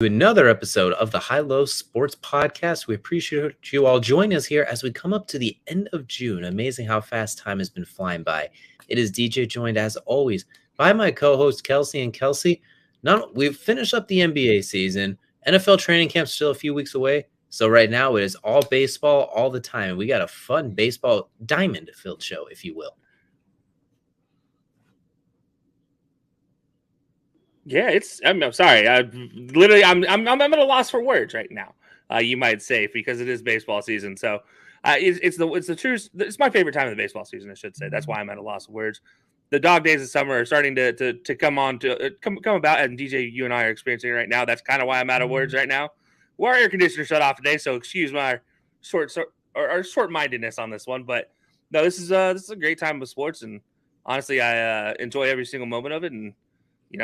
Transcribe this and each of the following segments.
Another episode of the High Low Sports Podcast. We appreciate you all joining us here as we come up to the end of June. Amazing how fast time has been flying by. It is DJ joined as always by my co-host Kelsey. And Kelsey, we've finished up the NBA season. NFL training camp's still a few weeks away. So right now it is all baseball all the time. We got a fun baseball diamond-filled show, if you will. Yeah, I'm sorry. I'm at a loss for words right now. You might say, because it is baseball season. So it's the truth. It's my favorite time of the baseball season, I should say. That's why I'm at a loss of words. The dog days of summer are starting to come about, and DJ, you and I are experiencing it right now. That's kind of why I'm out of words right now. Our air conditioner shut off today, so excuse my short-mindedness on this one. But no, this is a great time of sports, and honestly, I enjoy every single moment of it. And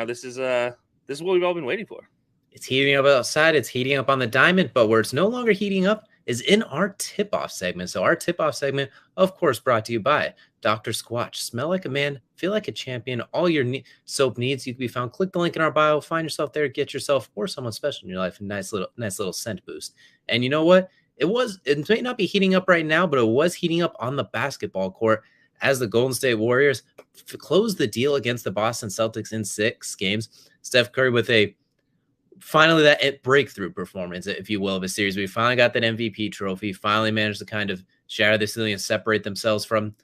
this is what we've all been waiting for. It's heating up outside. It's heating up on the diamond, but where it's no longer heating up is in our tip-off segment. So our tip-off segment, of course, brought to you by Dr. Squatch. Smell like a man, feel like a champion. All your soap needs, you can be found. Click the link in our bio, find yourself there, get yourself or someone special in your life a nice little scent boost. And you know what? It may not be heating up right now, but it was heating up on the basketball court as the Golden State Warriors closed the deal against the Boston Celtics in 6 games. Steph Curry with finally that breakthrough performance, if you will, of a series. We finally got that MVP trophy, finally managed to kind of shatter the ceiling and separate themselves from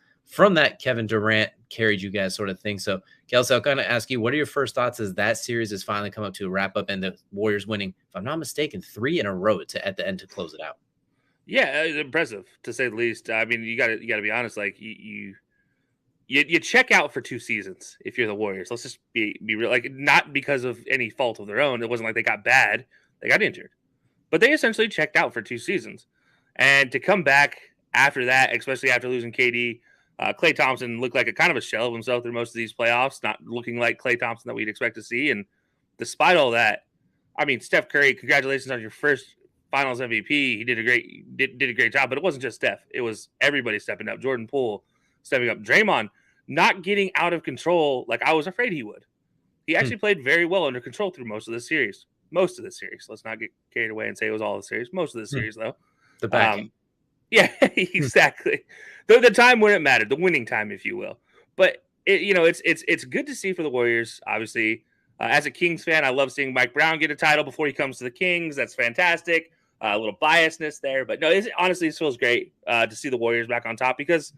that Kevin Durant carried you guys sort of thing. So, Kelsey, I'll kind of ask you, what are your first thoughts as that series has finally come up to a wrap up and the Warriors winning, if I'm not mistaken, 3 in a row at the end to close it out? Yeah, impressive to say the least. I mean, you got to be honest. Like you check out for 2 seasons if you're the Warriors. Let's just be real. Like, not because of any fault of their own. It wasn't like they got bad; they got injured, but they essentially checked out for 2 seasons. And to come back after that, especially after losing KD, Klay Thompson looked like a kind of a shell of himself through most of these playoffs, not looking like Klay Thompson that we'd expect to see. And despite all that, I mean, Steph Curry, congratulations on your first Finals MVP. He did a great job, but it wasn't just Steph. It was everybody stepping up. Jordan Poole stepping up. Draymond not getting out of control like I was afraid he would. He actually played very well under control through most of the series. Let's not get carried away and say it was all the series. Most of the series, though. The back end. Yeah, exactly. The time when it mattered, the winning time, if you will. But it's good to see for the Warriors. Obviously, as a Kings fan, I love seeing Mike Brown get a title before he comes to the Kings. That's fantastic. A little biasness there, but no, honestly, it feels great to see the Warriors back on top, because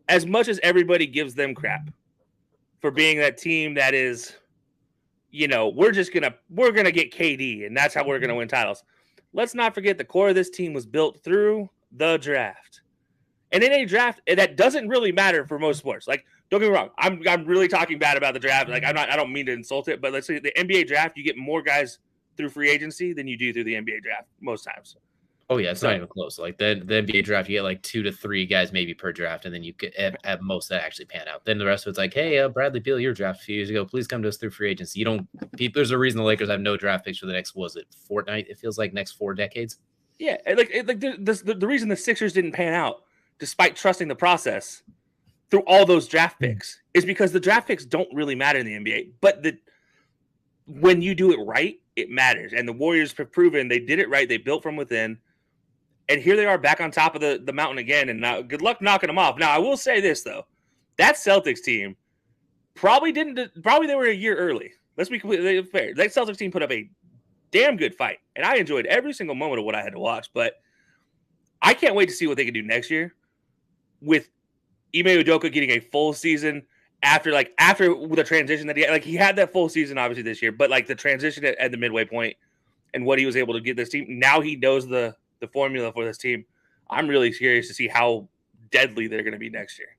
as much as everybody gives them crap for being that team that is, we're gonna get KD and that's how we're gonna win titles. Let's not forget the core of this team was built through the draft, and in a draft that doesn't really matter for most sports. Like, don't get me wrong, I'm really talking bad about the draft. Like, I don't mean to insult it, but let's say the NBA draft, you get more guys through free agency than you do through the NBA draft most times. Oh yeah, it's not even close. Like the NBA draft, you get like 2 to 3 guys maybe per draft, and then you get at most that actually pan out. Then the rest of it's like, hey, Bradley Beal, your draft a few years ago, please come to us through free agency. There's a reason the Lakers have no draft picks for the next, fortnight? It feels like next 4 decades. Yeah, the reason the Sixers didn't pan out, despite trusting the process through all those draft picks, is because the draft picks don't really matter in the NBA. But when you do it right, it matters. And the Warriors have proven they did it right. They built from within. And here they are back on top of the mountain again. And now, good luck knocking them off. Now, I will say this, though. That Celtics team probably they were a year early. Let's be completely fair. That Celtics team put up a damn good fight. And I enjoyed every single moment of what I had to watch. But I can't wait to see what they can do next year with Ime Udoka getting a full season after the transition that he had that full season obviously this year, but like the transition at the midway point and what he was able to get this team. Now he knows the formula for this team. I'm really curious to see how deadly they're going to be next year.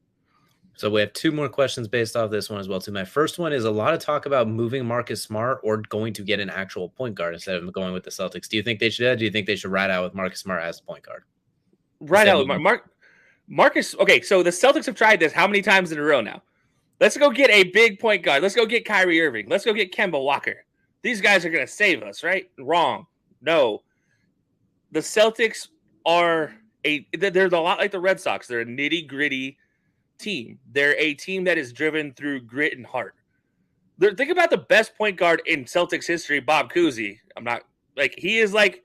So we have 2 more questions based off this one as well too. My first one is a lot of talk about moving Marcus Smart or going to get an actual point guard instead of going with the Celtics. Do you think they should? Do you think they should ride out with Marcus Smart as point guard? Right out with Marcus. Okay, so the Celtics have tried this how many times in a row now? Let's go get a big point guard. Let's go get Kyrie Irving. Let's go get Kemba Walker. These guys are going to save us, right? Wrong. No. The Celtics they're a lot like the Red Sox. They're a nitty-gritty team. They're a team that is driven through grit and heart. Think about the best point guard in Celtics history, Bob Cousy. I'm not like he is like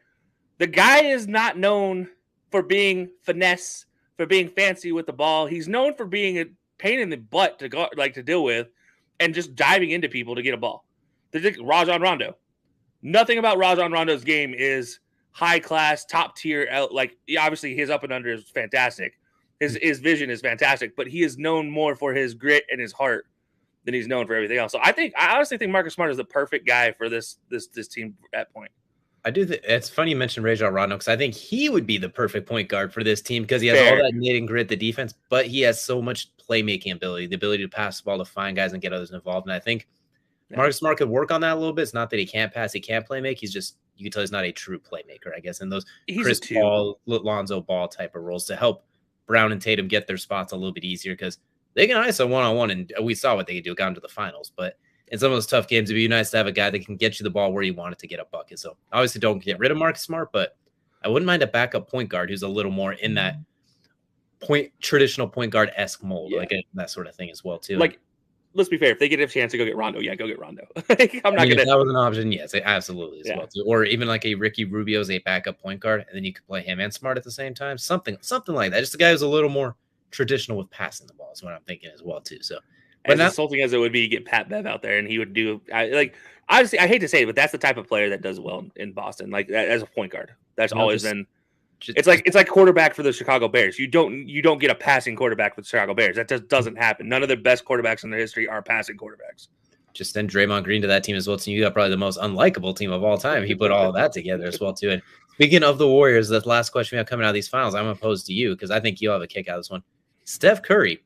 the guy is not known for being finesse, for being fancy with the ball. He's known for being a pain in the butt to go like to deal with, and just diving into people to get a ball. There's Rajon Rondo. Nothing about Rajon Rondo's game is high class, top tier. Like obviously his up and under is fantastic. His vision is fantastic, but he is known more for his grit and his heart than he's known for everything else. So I honestly think Marcus Smart is the perfect guy for this team at point. I do. It's funny you mentioned Rajon Rondo because I think he would be the perfect point guard for this team because he has all that knit and grit, the defense, but he has so much playmaking ability, the ability to pass the ball to find guys and get others involved. And I think Marcus Smart could work on that a little bit. It's not that he can't pass, he can't play make. He's just, you can tell he's not a true playmaker, I guess, in those Chris Paul, Lonzo Ball type of roles to help Brown and Tatum get their spots a little bit easier because they can ISO one-on-one, and we saw what they could do, got into the finals. But in some of those tough games, it'd be nice to have a guy that can get you the ball where you want it to get a bucket. So obviously don't get rid of Marcus Smart, but I wouldn't mind a backup point guard who's a little more in that traditional point guard-esque mold, like that sort of thing as well, too. Like, let's be fair. If they get a chance to go get Rondo, go get Rondo. I'm not gonna. If that was an option, yes, absolutely as well too. Or even like a Ricky Rubio's a backup point guard, and then you could play him and Smart at the same time. Something like that. Just a guy who's a little more traditional with passing the ball is what I'm thinking as well too. So, but as insulting as it would be to get Pat Bev out there and he would do obviously I hate to say it, but that's the type of player that does well in Boston, like as a point guard. That's always been. It's like quarterback for the Chicago Bears. You don't get a passing quarterback with the Chicago Bears. That just doesn't happen. None of the best quarterbacks in their history are passing quarterbacks. Just send Draymond Green to that team as well. So you got probably the most unlikable team of all time. He put all of that together as well too. And speaking of the Warriors, the last question we have coming out of these finals, I'm gonna pose to you because I think you'll have a kick out of this one. Steph Curry,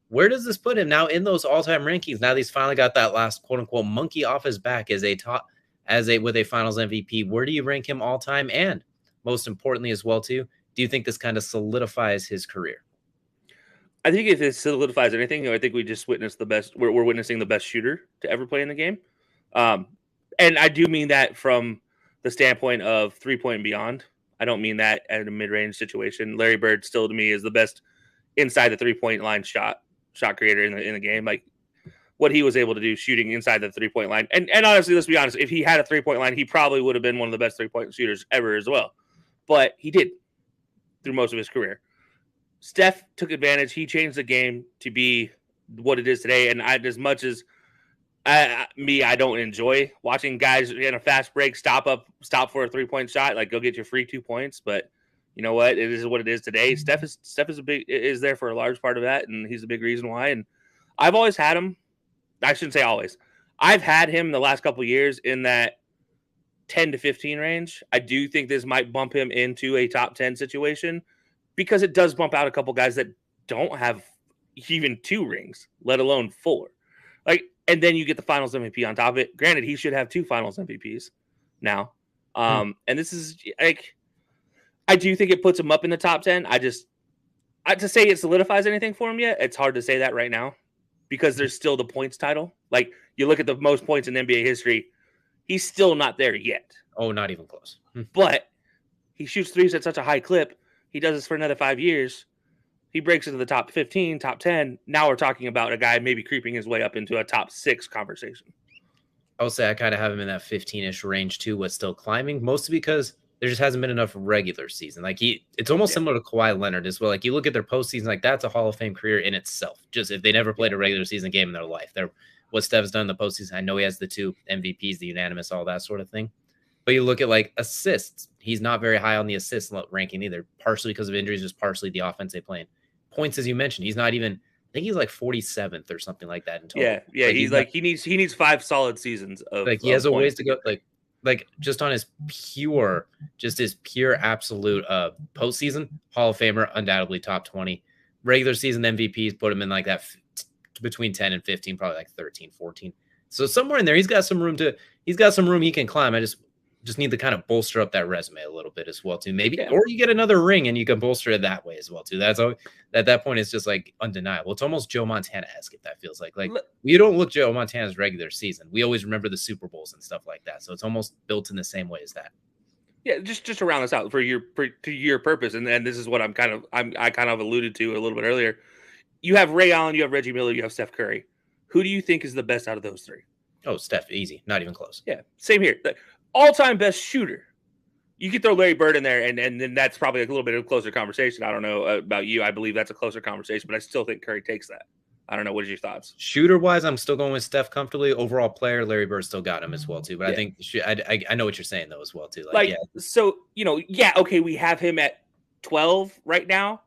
where does this put him now in those all-time rankings? Now that he's finally got that last quote unquote monkey off his back with a finals MVP. Where do you rank him all time? And most importantly as well too, do you think this kind of solidifies his career? I think if it solidifies anything, I think we just witnessed the best. We're witnessing the best shooter to ever play in the game, and I do mean that from the standpoint of 3-point and beyond. I don't mean that at a mid-range situation. Larry Bird still to me is the best inside the 3-point line shot creator in the game. Like what he was able to do shooting inside the 3-point line, and honestly, let's be honest, if he had a 3-point line, he probably would have been one of the best 3-point shooters ever as well. But he did through most of his career. Steph took advantage. He changed the game to be what it is today. And as much as I don't enjoy watching guys in a fast break stop for a 3-point shot, like go get your free 2 points. But you know what? It is what it is today. Steph is there for a large part of that, and he's a big reason why. And I've always had him. I shouldn't say always. I've had him the last couple of years in that 10 to 15 range. I do think this might bump him into a top 10 situation because it does bump out a couple guys that don't have even 2 rings, let alone 4. And then you get the finals MVP on top of it. Granted, he should have 2 finals MVPs now. And this is like, I do think it puts him up in the top 10. To say it solidifies anything for him yet, it's hard to say that right now because there's still the points title. Like you look at the most points in NBA history, he's still not there yet. Oh, not even close. But he shoots threes at such a high clip. He does this for another 5 years. He breaks into the top 15, top 10. Now we're talking about a guy maybe creeping his way up into a top 6 conversation. I would say I kind of have him in that 15-ish range too, but still climbing, mostly because there just hasn't been enough regular season. Like it's almost similar to Kawhi Leonard as well. Like you look at their postseason, like that's a Hall of Fame career in itself. Just if they never played a regular season game in their life, what Steph's done in the postseason. I know he has the 2 MVPs, the unanimous, all that sort of thing. But you look at like assists. He's not very high on the assist ranking either, partially because of injuries, just partially the offense they play in. Points, as you mentioned, he's not even. I think he's like 47th or something like that in total. Yeah. He needs 5 solid seasons of. Like he has a ways to go. Like just on his pure absolute postseason Hall of Famer, undoubtedly top 20. Regular season MVPs put him in like that between 10 and 15, probably like 13, 14. So somewhere in there, he's got some room he can climb. I just need to kind of bolster up that resume a little bit as well too. Maybe, or you get another ring and you can bolster it that way as well too. That's all. At that point, it's just like undeniable. It's almost Joe Montana-esque, if that feels like we don't look Joe Montana's regular season. We always remember the Super Bowls and stuff like that. So it's almost built in the same way as that. Yeah, just to round this out to your purpose, and this is what I kind of alluded to a little bit earlier. You have Ray Allen, you have Reggie Miller, you have Steph Curry. Who do you think is the best out of those 3? Oh, Steph, easy, not even close. Yeah, same here. The all-time best shooter. You could throw Larry Bird in there, and then that's probably a little bit of a closer conversation. I don't know about you. I believe that's a closer conversation, but I still think Curry takes that. I don't know. What are your thoughts? Shooter wise, I'm still going with Steph comfortably. Overall player, Larry Bird still got him as well too. But I think I know what you're saying though as well too. Like, yeah, so okay, we have him at 12 right now.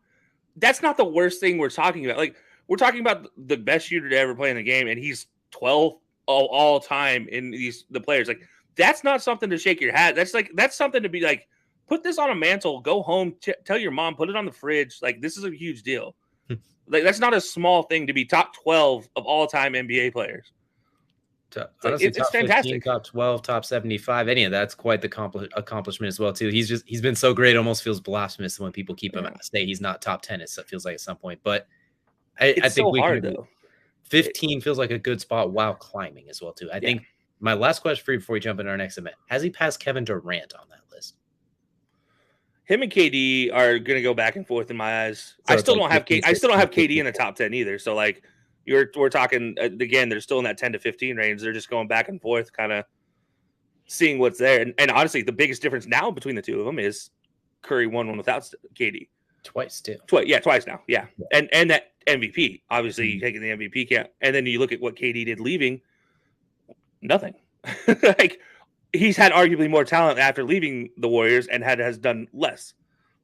That's not the worst thing we're talking about. Like, we're talking about the best shooter to ever play in the game, and he's 12 all time in the players. Like, that's not something to shake your hat. That's something to be like, put this on a mantle, go home, tell your mom, put it on the fridge. Like, this is a huge deal. Like, that's not a small thing to be top 12 of all time NBA players. Honestly, it's top fantastic. 15, top 12, top 75, any of that's quite the accomplishment as well too. He's been so great, almost feels blasphemous when people keep him say he's not top 10. It feels like at some point, but I think so we hard can though. 15 feels like a good spot while climbing as well too. I think my last question for you before we jump into our next event: has he passed Kevin Durant on that list? Him and KD are going to go back and forth in my eyes. So I still don't have KD in the top 10 either. So like, we're talking again, they're still in that 10 to 15 range. They're just going back and forth, kind of seeing what's there. And honestly, the biggest difference now between the two of them is Curry won one without KD. Twice too. Twice now. Yeah. And that MVP, obviously taking the MVP count. And then you look at what KD did leaving, nothing. Like, he's had arguably more talent after leaving the Warriors and has done less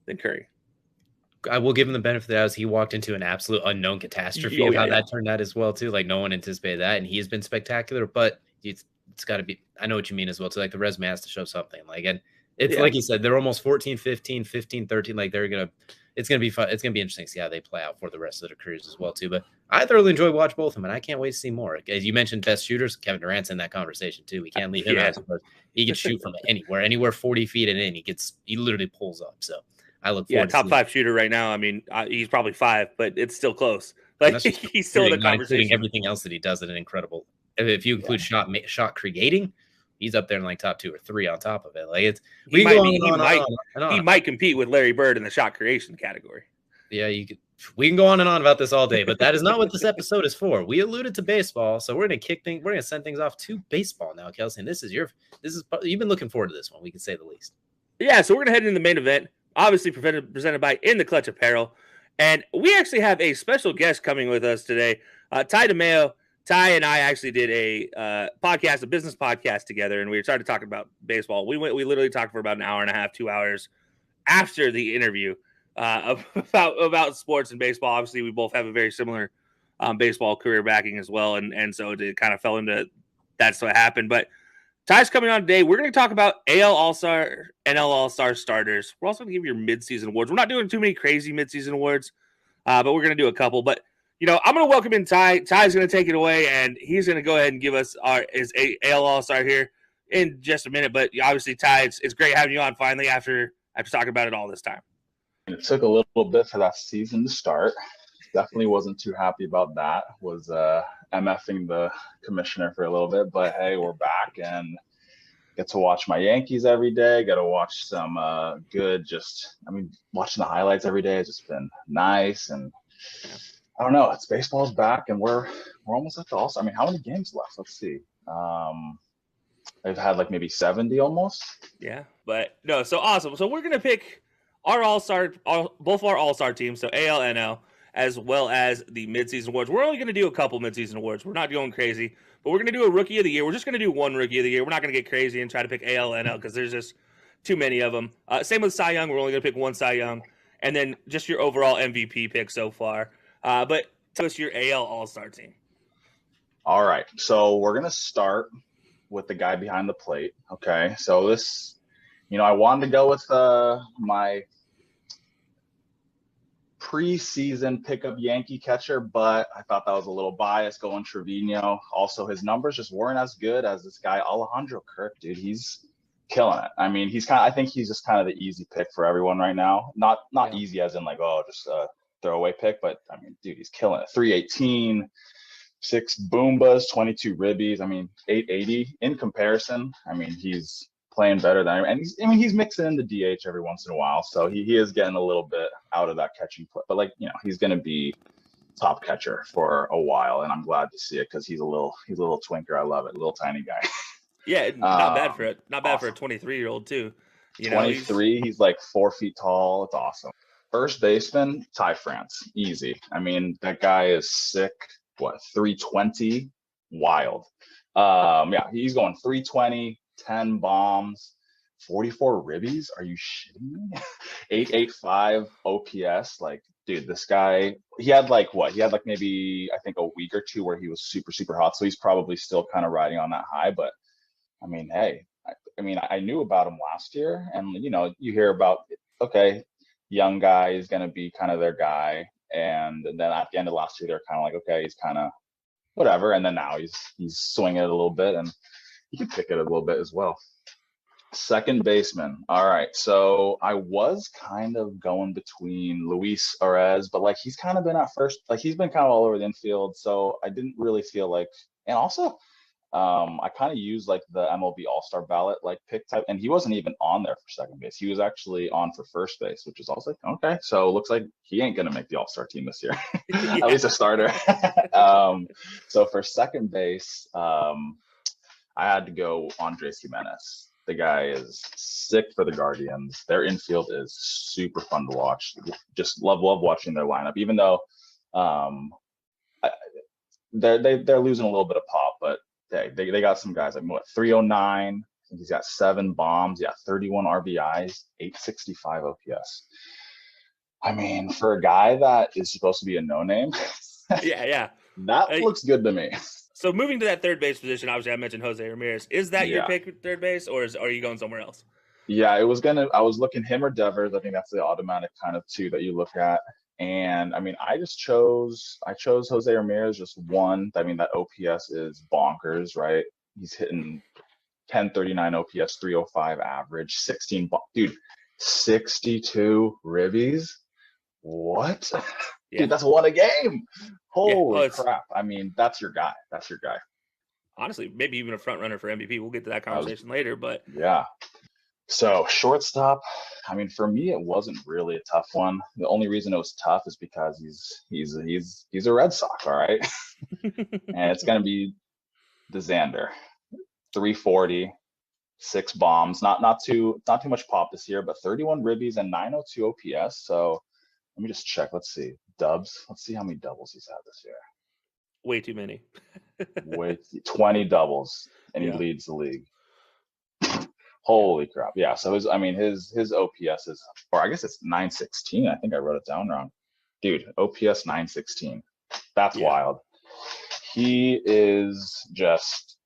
than Curry. I will give him the benefit of the doubt as he walked into an absolute unknown catastrophe of how that turned out as well too. Like, no one anticipated that, and he has been spectacular. But it's got to be. I know what you mean as well too. Like, the resume has to show something. Like, and it's like you said, they're almost 14, 15, 15, 13. Like, it's gonna be fun. It's gonna be interesting to see how they play out for the rest of their careers as well too. But I thoroughly enjoy watching both of them, and I can't wait to see more. As you mentioned, best shooters, Kevin Durant's in that conversation too. We can't leave him out. He can shoot from anywhere 40 feet and in. He literally pulls up. So I look forward to top 5 shooter right now. I mean, he's probably 5, but it's still close. Like, he's still in the conversation. Including everything else that he does at an incredible. If you include shot creating, he's up there in like top 2 or 3 on top of it. Like, he might compete with Larry Bird in the shot creation category. Yeah, we can go on and on about this all day, but that is not what this episode is for. We alluded to baseball, so we're gonna send things off to baseball now, Kelsey. And you've been looking forward to this one, we can say the least. Yeah, so we're gonna head into the main event, obviously presented by In the Clutch Apparel, and we actually have a special guest coming with us today, Ty DeMeo. Ty and I actually did a business podcast together, and we started talking about baseball. We literally talked for about an hour and a half, 2 hours after the interview about sports and baseball. Obviously, we both have a very similar baseball career backing as well, and so it kind of fell into that's what happened. But Ty's coming on today. We're going to talk about AL All-Star, NL All-Star starters. We're also going to give you your midseason awards. We're not doing too many crazy midseason awards, but we're going to do a couple. But I'm going to welcome in Ty. Ty's going to take it away, and he's going to go ahead and give us his AL All-Star here in just a minute. But obviously, Ty, it's great having you on finally after talking about it all this time. It took a little bit for that season to start. Definitely wasn't too happy about that. Was MFing the commissioner for a little bit, but hey, we're back and get to watch my Yankees every day. Got to watch some watching the highlights every day has just been nice. And I don't know, it's baseball's back, and we're almost at the All-Star. I mean, how many games left? Let's see. They've had like maybe 70 almost. Yeah, but no, so awesome. So we're gonna pick our All-Star, both of our All-Star teams, so AL, NL, as well as the midseason awards. We're only going to do a couple midseason awards. We're not going crazy, but we're going to do a Rookie of the Year. We're just going to do one Rookie of the Year. We're not going to get crazy and try to pick AL, NL because there's just too many of them. Same with Cy Young. We're only going to pick one Cy Young, and then just your overall MVP pick so far. But tell us your AL All-Star team. All right, so we're going to start with the guy behind the plate. Okay, so this, I wanted to go with my preseason pickup Yankee catcher, but I thought that was a little biased going Trevino. Also, his numbers just weren't as good as this guy Alejandro Kirk, dude. He's killing it. I mean, I think he's just kind of the easy pick for everyone right now. Not easy as in like, just a throwaway pick, but I mean, dude, he's killing it. 318, 6 boombas, 22 ribbies. I mean, 880 in comparison. I mean, he's playing better than anyone. And he's mixing in the DH every once in a while. So he is getting a little bit out of that catching play. But he's going to be top catcher for a while, and I'm glad to see it because he's a little twinker. I love it, little tiny guy. Yeah, not bad for it. Not bad for a Awesome. 23-year-old too. You know, 23. He's like 4 feet tall. It's awesome. First baseman, Ty France, easy. I mean, that guy is sick. What, 320? Wild. Yeah, he's going 320, 10 bombs, 44 ribbies. Are you shitting me? 885 OPS. Like, dude, this guy, he had like what? He had like maybe, I think, a week or two where he was super, super hot. So he's probably still kind of riding on that high. But I mean, hey, I knew about him last year, and you hear about, okay, young guy is going to be kind of their guy, and then at the end of last year, they're kind of like, okay, he's kind of whatever, and then now he's swinging it a little bit, and he can pick it a little bit as well. Second baseman. All right, so I was kind of going between Luis Arez, but like he's kind of been at first, like he's been kind of all over the infield, so I didn't really feel like, and also I kind of used like the MLB All-Star ballot like pick type, and he wasn't even on there for second base. He was actually on for first base, which is also like, okay, so it looks like he ain't gonna make the All-Star team this year, at least a starter. So for second base, I had to go Andres Jimenez. The guy is sick for the Guardians. Their infield is super fun to watch. Just love watching their lineup, even though they're losing a little bit of pop, but they got some guys like what, 309. I think he's got 7 bombs. Yeah, 31 RBIs, 865 OPS. I mean, for a guy that is supposed to be a no-name, yeah, that looks good to me. So moving to that third base position, obviously I mentioned Jose Ramirez. Is that your pick at third base, or are you going somewhere else? Yeah, I was looking him or Devers. I think that's the automatic kind of two that you look at. And I mean, I chose Jose Ramirez, just one. I mean, that OPS is bonkers, right? He's hitting 1039 OPS, 305 average, dude, 62 ribbies. What? Yeah. Dude, that's one a game. Holy crap. I mean, that's your guy. Honestly, maybe even a front runner for MVP. We'll get to that conversation later, but yeah. So shortstop, I mean, for me, it wasn't really a tough one. The only reason it was tough is because he's a Red Sox, all right? And it's gonna be the Xander. 340, 6 bombs, not too much pop this year, but 31 ribbies and 902 OPS. So let me just check. Let's see. Dubs. Let's see how many doubles he's had this year. Way too many. 20 doubles, and he leads the league. Holy crap. Yeah. So his OPS is, or I guess it's 916. I think I wrote it down wrong. Dude, OPS 916. That's wild. He is just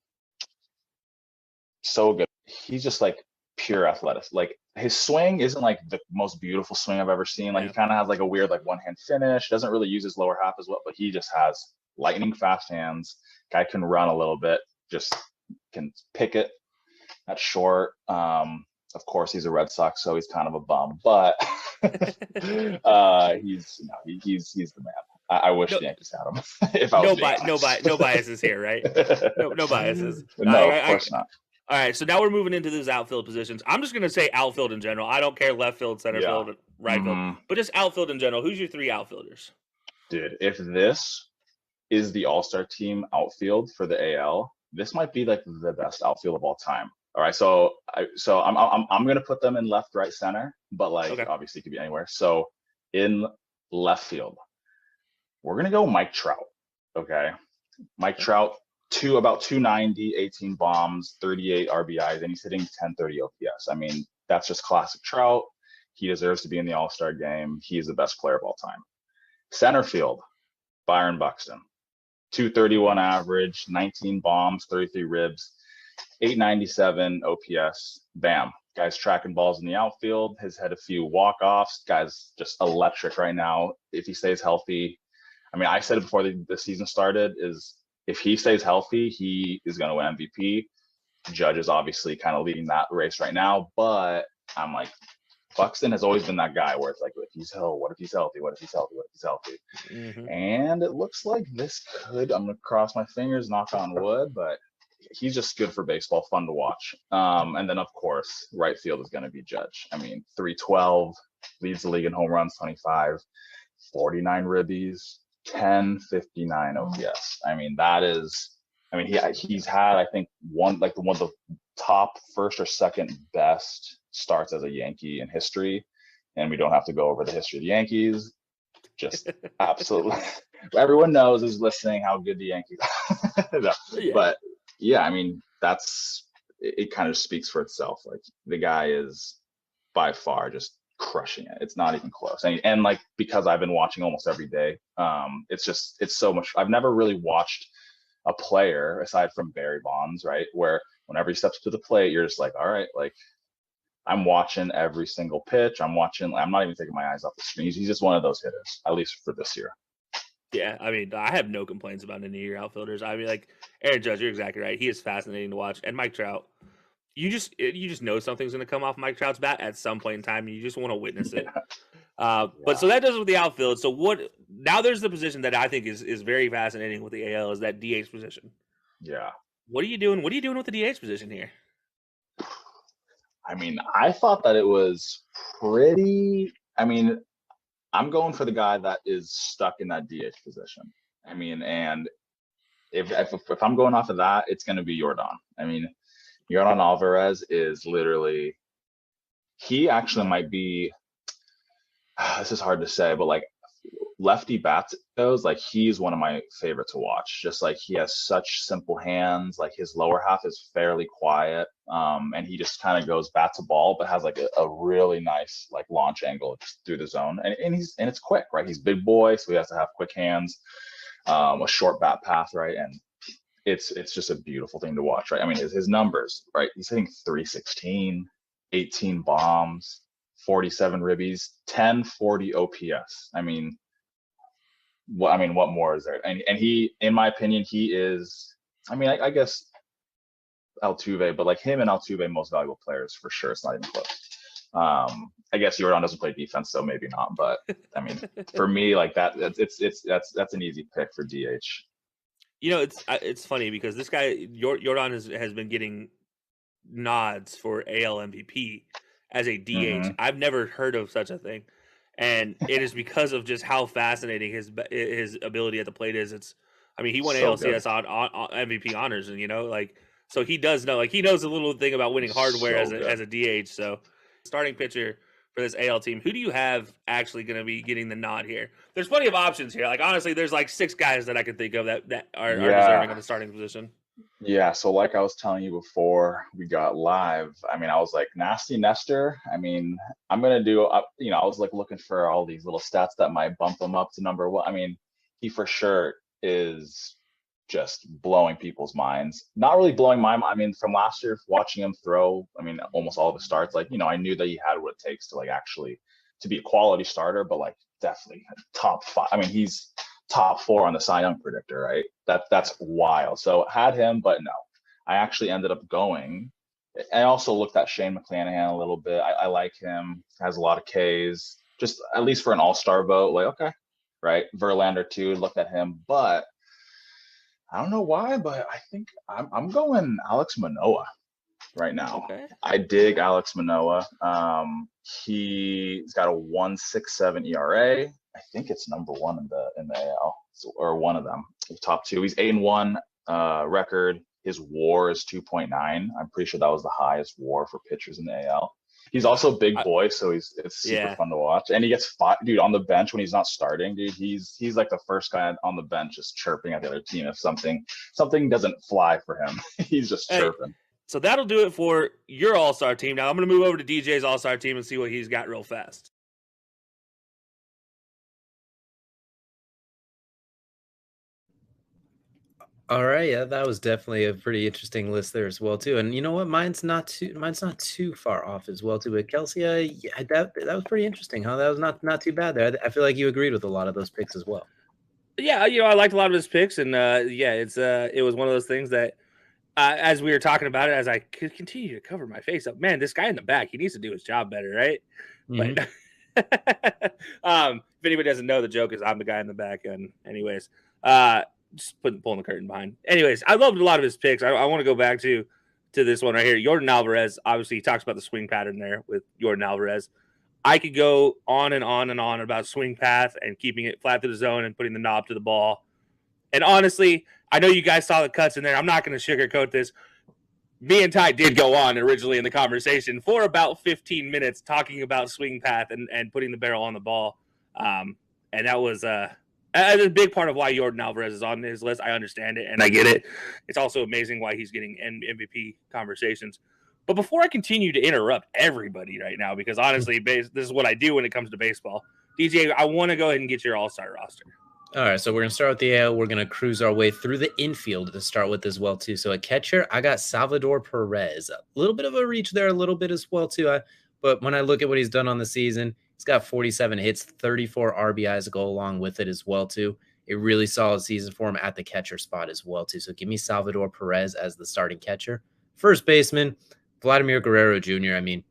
so good. He's just like pure athletic. Like his swing isn't like the most beautiful swing I've ever seen. Like he kind of has like a weird like one-hand finish. Doesn't really use his lower half as well, but he just has lightning fast hands. Guy can run a little bit, just can pick it at short. Of course, he's a Red Sox, so he's kind of a bum, but he's the man. I wish the Yankees had him. If I was no biases here, right? No biases. No, of course not. All right, so now we're moving into those outfield positions. I'm just going to say outfield in general. I don't care left field, center field, right field, but just outfield in general. Who's your 3 outfielders? Dude, if this is the All-Star team outfield for the AL, this might be like the best outfield of all time. All right, so I'm gonna put them in left, right, center, but like obviously it could be anywhere. So in left field, we're gonna go Mike Trout. Okay, Mike Trout, about 290, 18 bombs, 38 RBIs, and he's hitting 1030 OPS. I mean, that's just classic Trout. He deserves to be in the All-Star game. He's the best player of all time. Center field, Byron Buxton, 231 average, 19 bombs, 33 ribs, 897 OPS. Bam. Guy's tracking balls in the outfield. Has had a few walk-offs. Guy's just electric right now. If he stays healthy, I mean, I said it before the season started, is if he stays healthy, he is going to win MVP. Judge is obviously kind of leading that race right now, but I'm like, Buxton has always been that guy where it's like, what if he's healthy? Mm-hmm. And it looks like this could, I'm going to cross my fingers, knock on wood, but he's just good for baseball, fun to watch. And then, of course, right field is going to be Judge. I mean, 312, leads the league in home runs, 25, 49 ribbies, 1059 OPS. I mean, that is, I mean, he's had, I think, one of the top first or second best starts as a Yankee in history. And we don't have to go over the history of the Yankees. Just absolutely, everyone knows who's listening how good the Yankees are. No. Yeah. But yeah, I mean, it kind of speaks for itself. Like, the guy is by far just crushing it. It's not even close. And like, because I've been watching almost every day, it's so much. I've never really watched a player aside from Barry Bonds, right, where whenever he steps to the plate, you're just like, all right, like, I'm watching every single pitch. I'm not even taking my eyes off the screen. He's just one of those hitters, at least for this year. Yeah, I mean, I have no complaints about any of your outfielders. I mean, like, Aaron Judge, you're exactly right. He is fascinating to watch. And Mike Trout, you just know something's going to come off Mike Trout's bat at some point in time, and you just want to witness it. But so that does it with the outfield. So now there's the position that I think is very fascinating with the AL, is that DH position. Yeah. What are you doing? What are you doing with the DH position here? I mean, I thought that it was pretty. I mean, I'm going for the guy that is stuck in that DH position. I mean, and if I'm going off of that, it's going to be Yordan. I mean, Yordan Alvarez is literally, he actually might be, this is hard to say, but like, lefty bats goes, like, he's one of my favorite to watch. Just like, he has such simple hands. Like, his lower half is fairly quiet, and he just kind of goes bat to ball, but has like a really nice like launch angle just through the zone. And it's quick, right? He's big boy, so he has to have quick hands, a short bat path, right? And it's just a beautiful thing to watch, right? I mean, his numbers, right? He's hitting 316, 18 bombs, 47 ribbies, 1040 OPS. I mean, what more is there? And he, in my opinion, he is, I mean, I guess Altuve, but like, him and Altuve, most valuable players for sure. It's not even close. I guess Yordan doesn't play defense, so maybe not. But I mean, for me, like, that's an easy pick for DH. You know, it's funny because this guy Yordan has been getting nods for AL MVP as a DH. Mm-hmm. I've never heard of such a thing, and it is because of just how fascinating his ability at the plate is. I mean, he won So ALCS on MVP honors, and like, so he does know, like, he knows a little thing about winning hardware as a DH. So, starting pitcher for this AL team, who do you have actually going to be getting the nod here? There's plenty of options here. Like, honestly, there's like 6 guys that I can think of that are deserving of the starting position. Yeah, so like I was telling you before we got live, I mean, I was like, Nasty Nestor. I mean, I'm gonna do, I was like looking for all these little stats that might bump him up to number 1. I mean, he for sure is just blowing people's minds. Not really blowing my mind. I mean, from last year, watching him throw, I mean, almost all of his starts, like, I knew that he had what it takes to like actually to be a quality starter, but like, definitely top 5. I mean, he's top 4 on the Cy Young predictor, right? That's wild. So had him, but no, I actually ended up going. I also looked at Shane McClanahan a little bit. I like him. Has a lot of Ks. Just at least for an all-star vote, like, okay, right? Verlander too. Looked at him, but I don't know why, but I think I'm going Alex Manoah right now. Okay. I dig Alex Manoah. He's got a 1.67 ERA. I think it's number 1 in the AL, or one of them, top 2. He's 8-1 record. His WAR is 2.9. I'm pretty sure that was the highest WAR for pitchers in the AL. He's also a big boy, so it's super fun to watch. And he gets fought, dude, on the bench when he's not starting, dude. He's like the first guy on the bench just chirping at the other team if something doesn't fly for him. He's just chirping. So that'll do it for your all-star team. Now I'm going to move over to DJ's all-star team and see what he's got real fast. All right, yeah, that was definitely a pretty interesting list there as well too. And you know what, mine's not too far off as well too. But Kelsey, yeah, that was pretty interesting, huh? That was not too bad there. I feel like you agreed with a lot of those picks as well. Yeah, I liked a lot of his picks, and it was one of those things that as we were talking about it, as I could continue to cover my face up, man, this guy in the back, he needs to do his job better, right? Mm-hmm. But if anybody doesn't know, the joke is I'm the guy in the back. And anyways, just pulling the curtain behind. Anyways, I loved a lot of his picks. I want to go back to this one right here. Yordan Alvarez, obviously, he talks about the swing pattern there with Yordan Alvarez. I could go on and on and on about swing path and keeping it flat to the zone and putting the knob to the ball. And honestly, I know you guys saw the cuts in there. I'm not going to sugarcoat this. Me and Ty did go on originally in the conversation for about 15 minutes talking about swing path and putting the barrel on the ball. And that was a big part of why Jordan Alvarez is on his list. I understand it and I get it. It's also amazing why he's getting MVP conversations. But before I continue to interrupt everybody right now, because honestly, this is what I do when it comes to baseball. DJ, I want to go ahead and get your all-star roster. All right, so we're going to start with the AL. We're going to cruise our way through the infield to start with as well, too. So at catcher, I got Salvador Perez. A little bit of a reach there, a little bit as well, too. But when I look at what he's done on the season, he's got 47 hits, 34 RBIs to go along with it as well, too. A really solid season for him at the catcher spot as well, too. So give me Salvador Perez as the starting catcher. First baseman, Vladimir Guerrero Jr. I mean,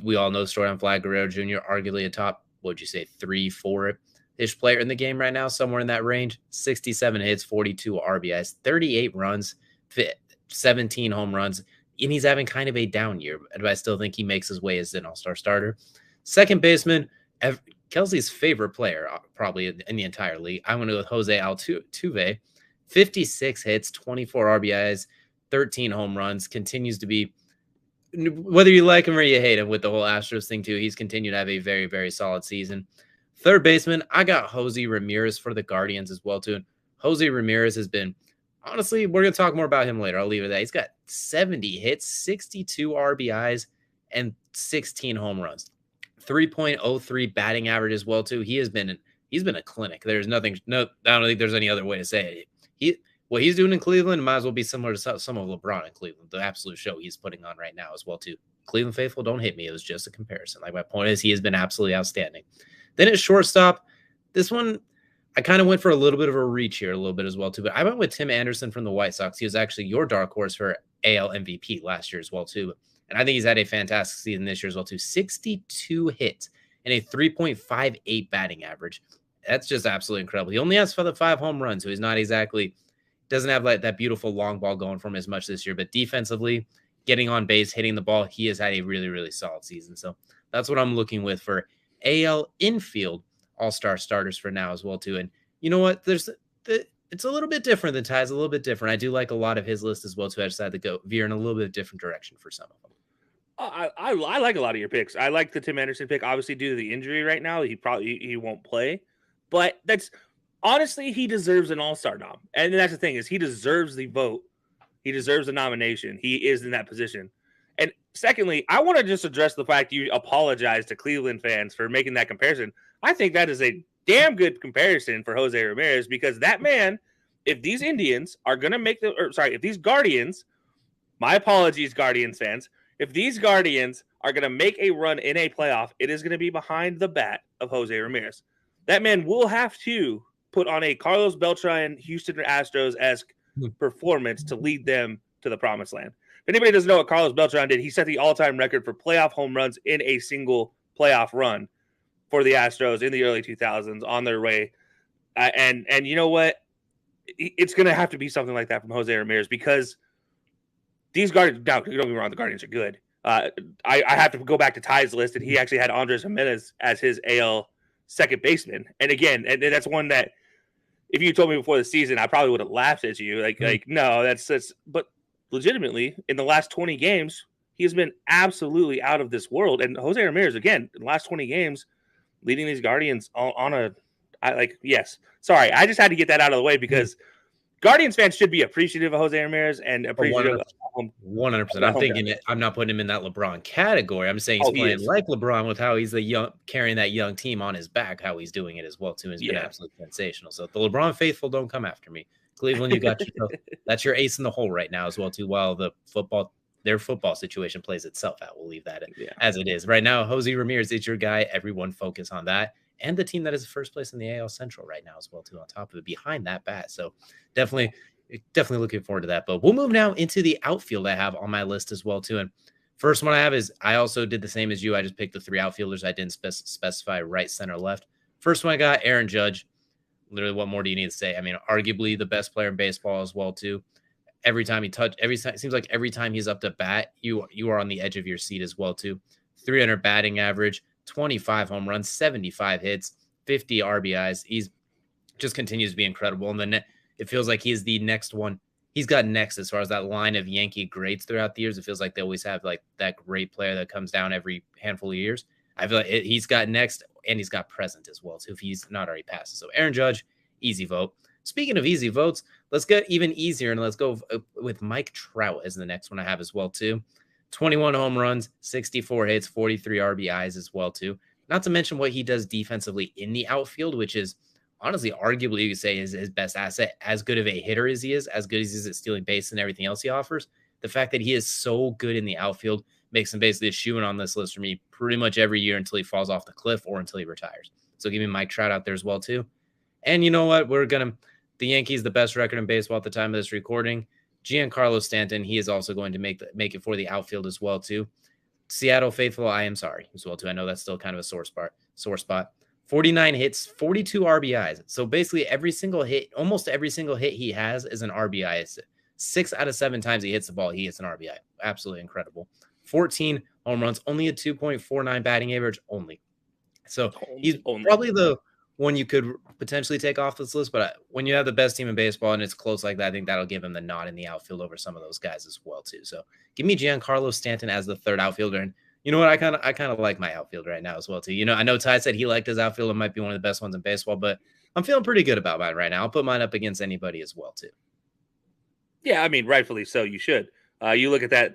we all know the story on Vlad Guerrero Jr., arguably a top, what'd you say, 3-4-ish player in the game right now, somewhere in that range. 67 hits, 42 RBIs, 38 runs, 17 home runs, and he's having kind of a down year, but I still think he makes his way as an all-star starter. Second baseman, Kelsey's favorite player, probably in the entire league. I went with Jose Altuve, 56 hits, 24 RBIs, 13 home runs, continues to be, whether you like him or you hate him with the whole Astros thing too, he's continued to have a very, very solid season. Third baseman, I got Jose Ramirez for the Guardians as well too. And Jose Ramirez has been, honestly, we're going to talk more about him later. I'll leave it at that. He's got 70 hits, 62 RBIs, and 16 home runs. 3.03 batting average as well too. He's been a clinic. There's nothing, I don't think there's any other way to say it. What he's doing in Cleveland might as well be similar to some of LeBron in Cleveland, the absolute show he's putting on right now as well, too. Cleveland faithful, don't hit me. It was just a comparison. Like, my point is he has been absolutely outstanding. Then at shortstop, this one, I kind of went for a little bit of a reach here a little bit as well, too. But I went with Tim Anderson from the White Sox. He was actually your dark horse for AL MVP last year as well, too. And I think he's had a fantastic season this year as well, too. 62 hits and a 3.58 batting average. That's just absolutely incredible. He only has 5 home runs, so he's not exactly... doesn't have like that beautiful long ball going for him as much this year, but defensively, getting on base, hitting the ball, he has had a really, really solid season. So that's what I'm looking with for AL infield all-star starters for now as well too. And you know what? It's a little bit different than Ty's, a little bit different. I do like a lot of his list as well too. I decided to go veer in a little bit different direction for some of them. I like a lot of your picks. I like the Tim Anderson pick. Obviously, due to the injury right now, he won't play, but that's. Honestly, he deserves an all-star nom. And that's the thing is he deserves the vote. He deserves the nomination. He is in that position. And secondly, I want to just address the fact you apologize to Cleveland fans for making that comparison. I think that is a damn good comparison for Jose Ramirez because that man, if these Indians are going to make if these Guardians, my apologies, Guardians fans, if these Guardians are going to make a run in a playoff, it is going to be behind the bat of Jose Ramirez. That man will have to put on a Carlos Beltran Houston Astros-esque performance to lead them to the promised land. If anybody doesn't know what Carlos Beltran did, he set the all-time record for playoff home runs in a single playoff run for the Astros in the early 2000s on their way. And you know what? It's going to have to be something like that from Jose Ramirez because these Guardians, now, don't get me wrong, the Guardians are good. I have to go back to Ty's list, and he actually had Andres Jimenez as his AL second baseman. And again, and that's one that if you told me before the season, I probably would have laughed at you. Like no, that's but legitimately in the last 20 games, he has been absolutely out of this world. And Jose Ramirez, again, in the last 20 games, leading these Guardians yes. Sorry, I just had to get that out of the way because Guardians fans should be appreciative of Jose Ramirez and appreciative of 100%. I'm thinking I'm not putting him in that LeBron category. I'm saying he's playing like LeBron with how he's carrying that young team on his back, how he's doing it as well too. Has been absolutely sensational. So the LeBron faithful don't come after me. Cleveland, you got yourself, that's your ace in the hole right now as well too. While their football situation plays itself out, we'll leave that as it is right now. Jose Ramirez is your guy. Everyone focus on that. And the team that is first place in the AL Central right now as well too, on top of it, behind that bat. So definitely looking forward to that. But we'll move now into the outfield I have on my list as well too. And first one I have is I also did the same as you. I just picked the 3 outfielders. I didn't specify right, center, left. First one I got Aaron Judge. Literally, what more do you need to say? I mean, arguably the best player in baseball as well too. It seems like every time he's up to bat, you are on the edge of your seat as well too. 300 batting average, 25 home runs, 75 hits, 50 RBIs. He's just continues to be incredible. And then it feels like he is the next one. He's got next as far as that line of Yankee greats throughout the years. It feels like they always have like that great player that comes down every handful of years. I feel like he's got next and he's got present as well. So if he's not already passed. So Aaron Judge, easy vote. Speaking of easy votes, let's get even easier and let's go with Mike Trout as the next one I have as well too. 21 home runs, 64 hits, 43 RBIs as well too. Not to mention what he does defensively in the outfield, which is honestly, arguably, you could say is his best asset. As good of a hitter as he is, as good as he is at stealing base and everything else he offers, the fact that he is so good in the outfield makes him basically a shoo-in on this list for me pretty much every year until he falls off the cliff or until he retires. So give me Mike Trout out there as well too. And you know what? The Yankees, the best record in baseball at the time of this recording. Giancarlo Stanton, he is also going to make it for the outfield as well too. Seattle faithful, I am sorry as well too. I know that's still kind of a sore spot. 49 hits, 42 RBIs. So basically every single hit, almost every single hit he has is an RBI. It's 6 out of 7 times he hits the ball, he hits an RBI. Absolutely incredible. 14 home runs, only a 2.49 batting average only. So he's probably the one you could potentially take off this list, but when you have the best team in baseball and it's close like that, I think that'll give him the nod in the outfield over some of those guys as well too. So give me Giancarlo Stanton as the third outfielder. And you know what? I kind of like my outfield right now as well too. You know, I know Ty said he liked his outfield. It might be one of the best ones in baseball, but I'm feeling pretty good about mine right now. I'll put mine up against anybody as well too. Yeah, I mean, rightfully so. You should. You look at that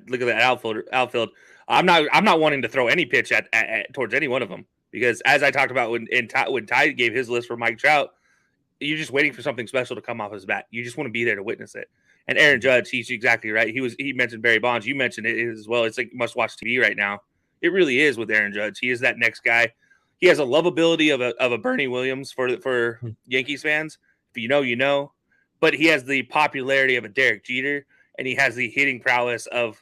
outfield. I'm not wanting to throw any pitch at towards any one of them because, as I talked about when Ty gave his list for Mike Trout, you're just waiting for something special to come off his bat. You just want to be there to witness it. And Aaron Judge, he's exactly right. He mentioned Barry Bonds. You mentioned it as well. It's like must-watch TV right now. It really is with Aaron Judge. He is that next guy. He has a lovability of a Bernie Williams for Yankees fans. If you know, you know. But he has the popularity of a Derek Jeter, and he has the hitting prowess of,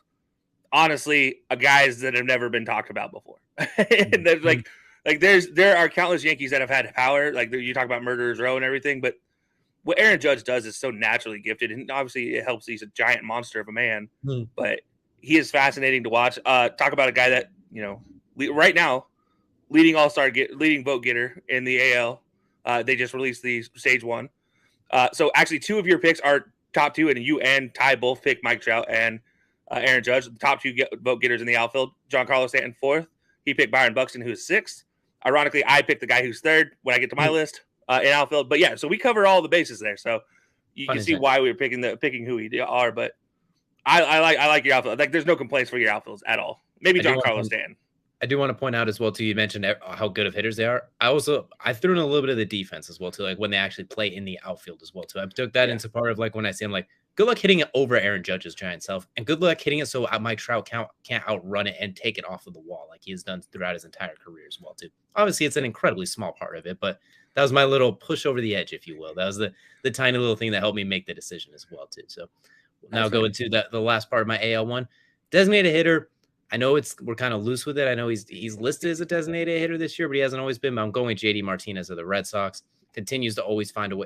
honestly, guys that have never been talked about before. And there's there are countless Yankees that have had power. Like you talk about Murderers Row and everything, but what Aaron Judge does is so naturally gifted, and obviously it helps. He's a giant monster of a man, but he is fascinating to watch. Talk about a guy that right now leading vote getter in the AL. They just released the stage 1. So actually, 2 of your picks are top 2, and you and Ty both picked Mike Trout and Aaron Judge, the top 2 vote getters in the outfield. Giancarlo Stanton 4th. He picked Byron Buxton, who's 6th. Ironically, I picked the guy who's 3rd when I get to my list in outfield. But yeah, so we cover all the bases there. So you can see why we were picking who we are. But I like your outfield. Like, there's no complaints for your outfields at all. Maybe Giancarlo Stanton. I do want to point out as well too. You mentioned how good of hitters they are. I threw in a little bit of the defense as well too, like when they actually play in the outfield as well too. I took that into part of like when I see him like good luck hitting it over Aaron Judge's giant self, and good luck hitting it so Mike Trout can't outrun it and take it off of the wall like he has done throughout his entire career as well too. Obviously, it's an incredibly small part of it, but that was my little push over the edge, if you will. That was the tiny little thing that helped me make the decision as well too. So now go into the last part of my AL one, designated hitter. I know we're kind of loose with it. I know he's listed as a designated hitter this year, but he hasn't always been. But I'm going with JD Martinez of the Red Sox. Continues to always find a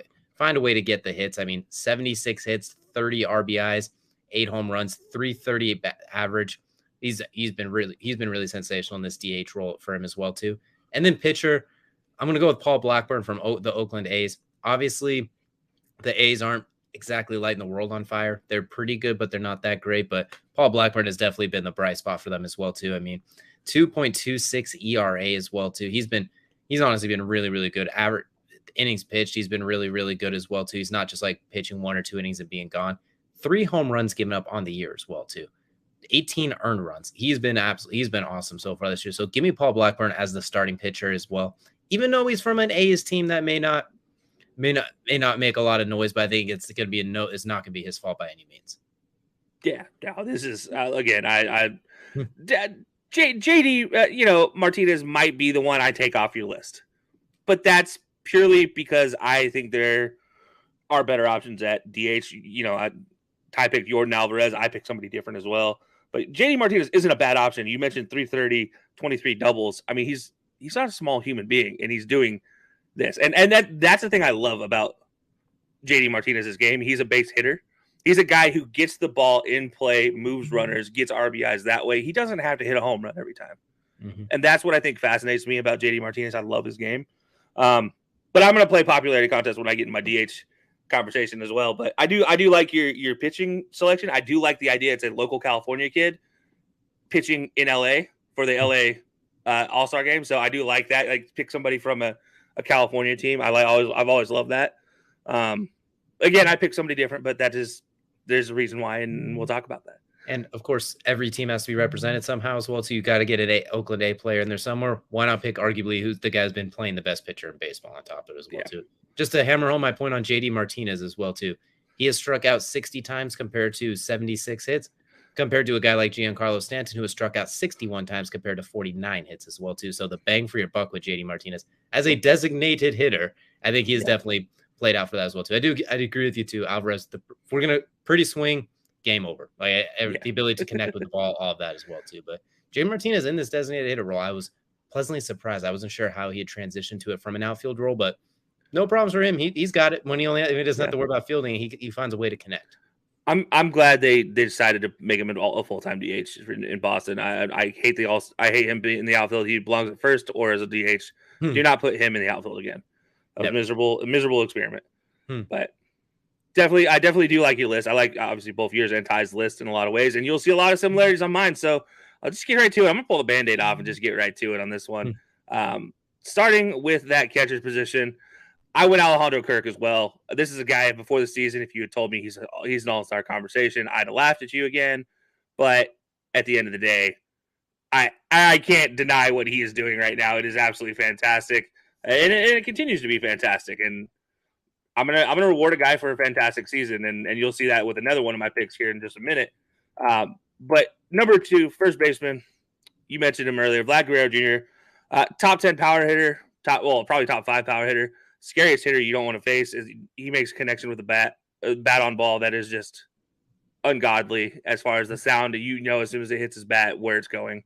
way to get the hits. I mean, 76 hits, 30 RBIs, 8 home runs, 338 average. He's been really sensational in this DH role for him as well too. And then pitcher, I'm going to go with Paul Blackburn from the Oakland A's. Obviously, the A's aren't exactly lighting the world on fire. They're pretty good, but they're not that great. But Paul Blackburn has definitely been the bright spot for them as well too. I mean, 2.26 ERA as well too. He's honestly been really, really good. Average innings pitched, he's been really, really good as well too. He's not just like pitching 1 or 2 innings and being gone. 3 home runs given up on the year as well too. 18 earned runs. He's been awesome so far this year. So give me Paul Blackburn as the starting pitcher as well. Even though he's from an A's team that may not make a lot of noise, but I think it's going to be it's not going to be his fault by any means. Yeah, no, this is again, JD, Martinez might be the one I take off your list, but that's purely because I think there are better options at DH. Ty picked Jordan Alvarez. I picked somebody different as well, but JD Martinez isn't a bad option. You mentioned 330, 23 doubles. I mean, he's not a small human being, and he's doing this, and that's the thing I love about JD Martinez's game. He's a base hitter. He's a guy who gets the ball in play, moves runners, gets RBIs that way. He doesn't have to hit a home run every time. Mhm. And that's what I think fascinates me about JD Martinez. I love his game. But I'm going to play popularity contest when I get in my DH conversation as well. But I do like your pitching selection. I do like the idea it's a local California kid pitching in LA for the LA All-Star game. So I do like that. Like pick somebody from a California team. I've always loved that. Again, I pick somebody different, but there's a reason why, and we'll talk about that. And of course, every team has to be represented somehow as well. So you got to get an Oakland A player in there somewhere. Why not pick arguably who's the guy who's been playing the best pitcher in baseball on top of it as well too. Just to hammer home my point on JD Martinez as well too. He has struck out 60 times compared to 76 hits, compared to a guy like Giancarlo Stanton who has struck out 61 times compared to 49 hits as well too. So the bang for your buck with JD Martinez as a designated hitter, I think he has definitely played out for that as well too. I agree with you too, Alvarez. If we're gonna pretty swing. Game over. Like the ability to connect with the ball, all of that as well too. But Jay Martinez in this designated hitter role, I was pleasantly surprised. I wasn't sure how he had transitioned to it from an outfield role, but no problems for him. He's got it when he doesn't have to worry about fielding. He finds a way to connect. I'm glad they decided to make him a full-time DH in Boston. I hate him being in the outfield. He belongs at first or as a DH. Do not put him in the outfield again. That was a miserable experiment. But I definitely do like your list. I like obviously both yours and Ty's list in a lot of ways, and you'll see a lot of similarities on mine. So I'll just get right to it. I'm gonna pull the Band-Aid off and just get right to it on this one. Starting with that catcher's position, I went Alejandro Kirk as well. This is a guy before the season. If you had told me he's an all-star conversation, I'd have laughed at you again. But at the end of the day, I can't deny what he is doing right now. It is absolutely fantastic, and it continues to be fantastic. And I'm gonna reward a guy for a fantastic season, and you'll see that with another one of my picks here in just a minute. But number 2, first baseman, you mentioned him earlier, Vlad Guerrero Jr., top 10 power hitter, probably top 5 power hitter, scariest hitter you don't want to face. Is he makes a connection with the bat on ball that is just ungodly as far as the sound. As soon as it hits his bat where it's going,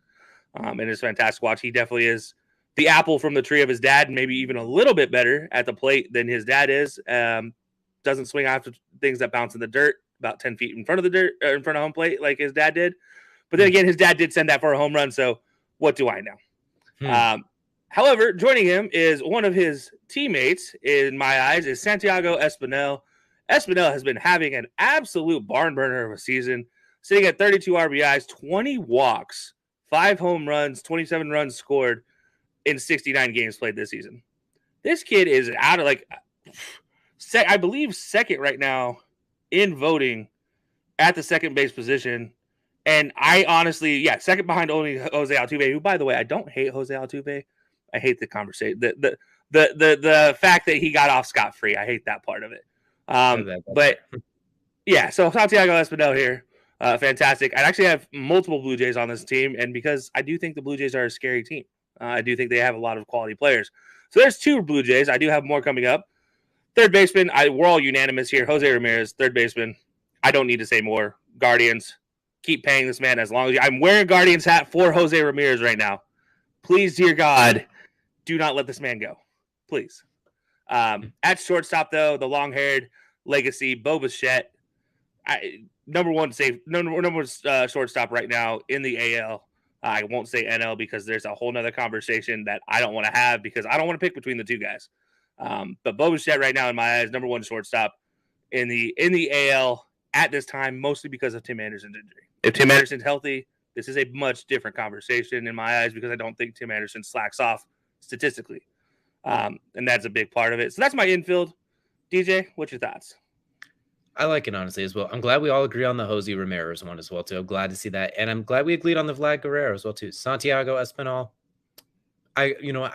and it's fantastic to watch. He definitely is the apple from the tree of his dad, maybe even a little bit better at the plate than his dad is. Doesn't swing after things that bounce in the dirt about 10 feet in front of home plate like his dad did. But then again, his dad did send that for a home run. So what do I know? However, joining him is one of his teammates, in my eyes, is Santiago Espinal. Espinal has been having an absolute barn burner of a season, sitting at 32 RBIs, 20 walks, 5 home runs, 27 runs scored in 69 games played this season. This kid is out of I believe second right now in voting at the second base position. And I honestly, second behind only Jose Altuve, who, by the way, I don't hate Jose Altuve. I hate the conversation, the fact that he got off scot-free. I hate that part of it. But yeah, so Santiago Espinal here, fantastic. I actually have multiple Blue Jays on this team, and because I do think the Blue Jays are a scary team. I do think they have a lot of quality players. So there's 2 Blue Jays. I do have more coming up. Third baseman, we're all unanimous here. Jose Ramirez, third baseman. I don't need to say more. Guardians, keep paying this man as long as I'm wearing a Guardians hat for Jose Ramirez right now. Please, dear God, do not let this man go. Please. At shortstop, though, the long-haired legacy, Bo Bichette, number one shortstop right now in the AL. I won't say NL because there's a whole nother conversation that I don't want to have because I don't want to pick between the 2 guys. But Bo Bichette right now, in my eyes, number 1 shortstop in the AL at this time, mostly because of Tim Anderson's injury. If Tim Anderson's healthy, this is a much different conversation in my eyes because I don't think Tim Anderson slacks off statistically. And that's a big part of it. So that's my infield. DJ, what's your thoughts? I like it, honestly, as well. I'm glad we all agree on the Jose Ramirez one as well, too. I'm glad to see that. And I'm glad we agreed on the Vlad Guerrero as well, too. Santiago Espinal, I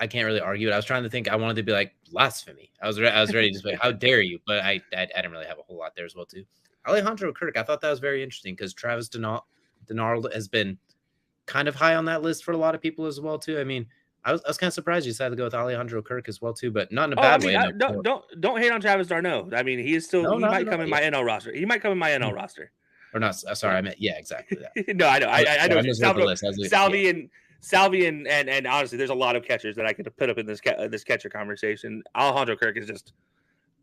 can't really argue it. I was trying to think. I wanted to be like, blasphemy. I was ready to just be like, how dare you? But I didn't really have a whole lot there as well, too. Alejandro Kirk, I thought that was very interesting because Travis Denard has been kind of high on that list for a lot of people as well, too. I mean, I was kind of surprised you decided to go with Alejandro Kirk as well, too, but not in a bad way. Don't hate on Travis d'Arnaud. I mean, he is still he might come in my NL roster. He might come in my NL roster. Or not? Sorry, I meant exactly that. No, I know. I know. Salvi and honestly, there's a lot of catchers that I could put up in this catcher conversation. Alejandro Kirk is just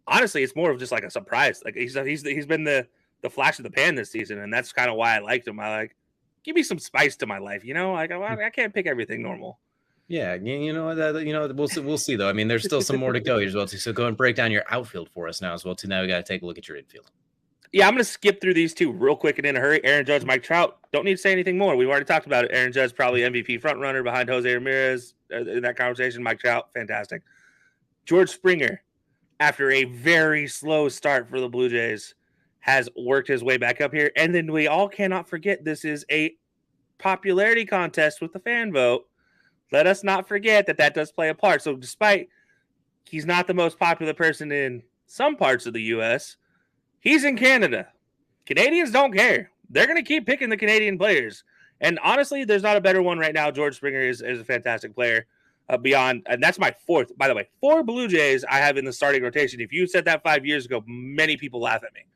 honestly, it's more of just like a surprise. Like he's been the flash of the pan this season, and that's kind of why I liked him. give me some spice to my life. Like I can't pick everything normal. Yeah, we'll see though. I mean, there's still some more to go here as well too. So go and break down your outfield for us now as well too. Now we got to take a look at your infield. Yeah, I'm going to skip through these two real quick and in a hurry. Aaron Judge, Mike Trout. Don't need to say anything more. We've already talked about it. Aaron Judge probably MVP front runner behind Jose Ramirez in that conversation. Mike Trout, fantastic. George Springer, after a very slow start for the Blue Jays, has worked his way back up here. And then we all cannot forget this is a popularity contest with the fan vote. Let us not forget that does play a part. So despite he's not the most popular person in some parts of the U.S., he's in Canada. Canadians don't care. They're going to keep picking the Canadian players. And honestly, there's not a better one right now. George Springer is a fantastic player. Beyond, and that's my fourth, by the way, 4 Blue Jays I have in the starting rotation. If you said that 5 years ago, many people laugh at me.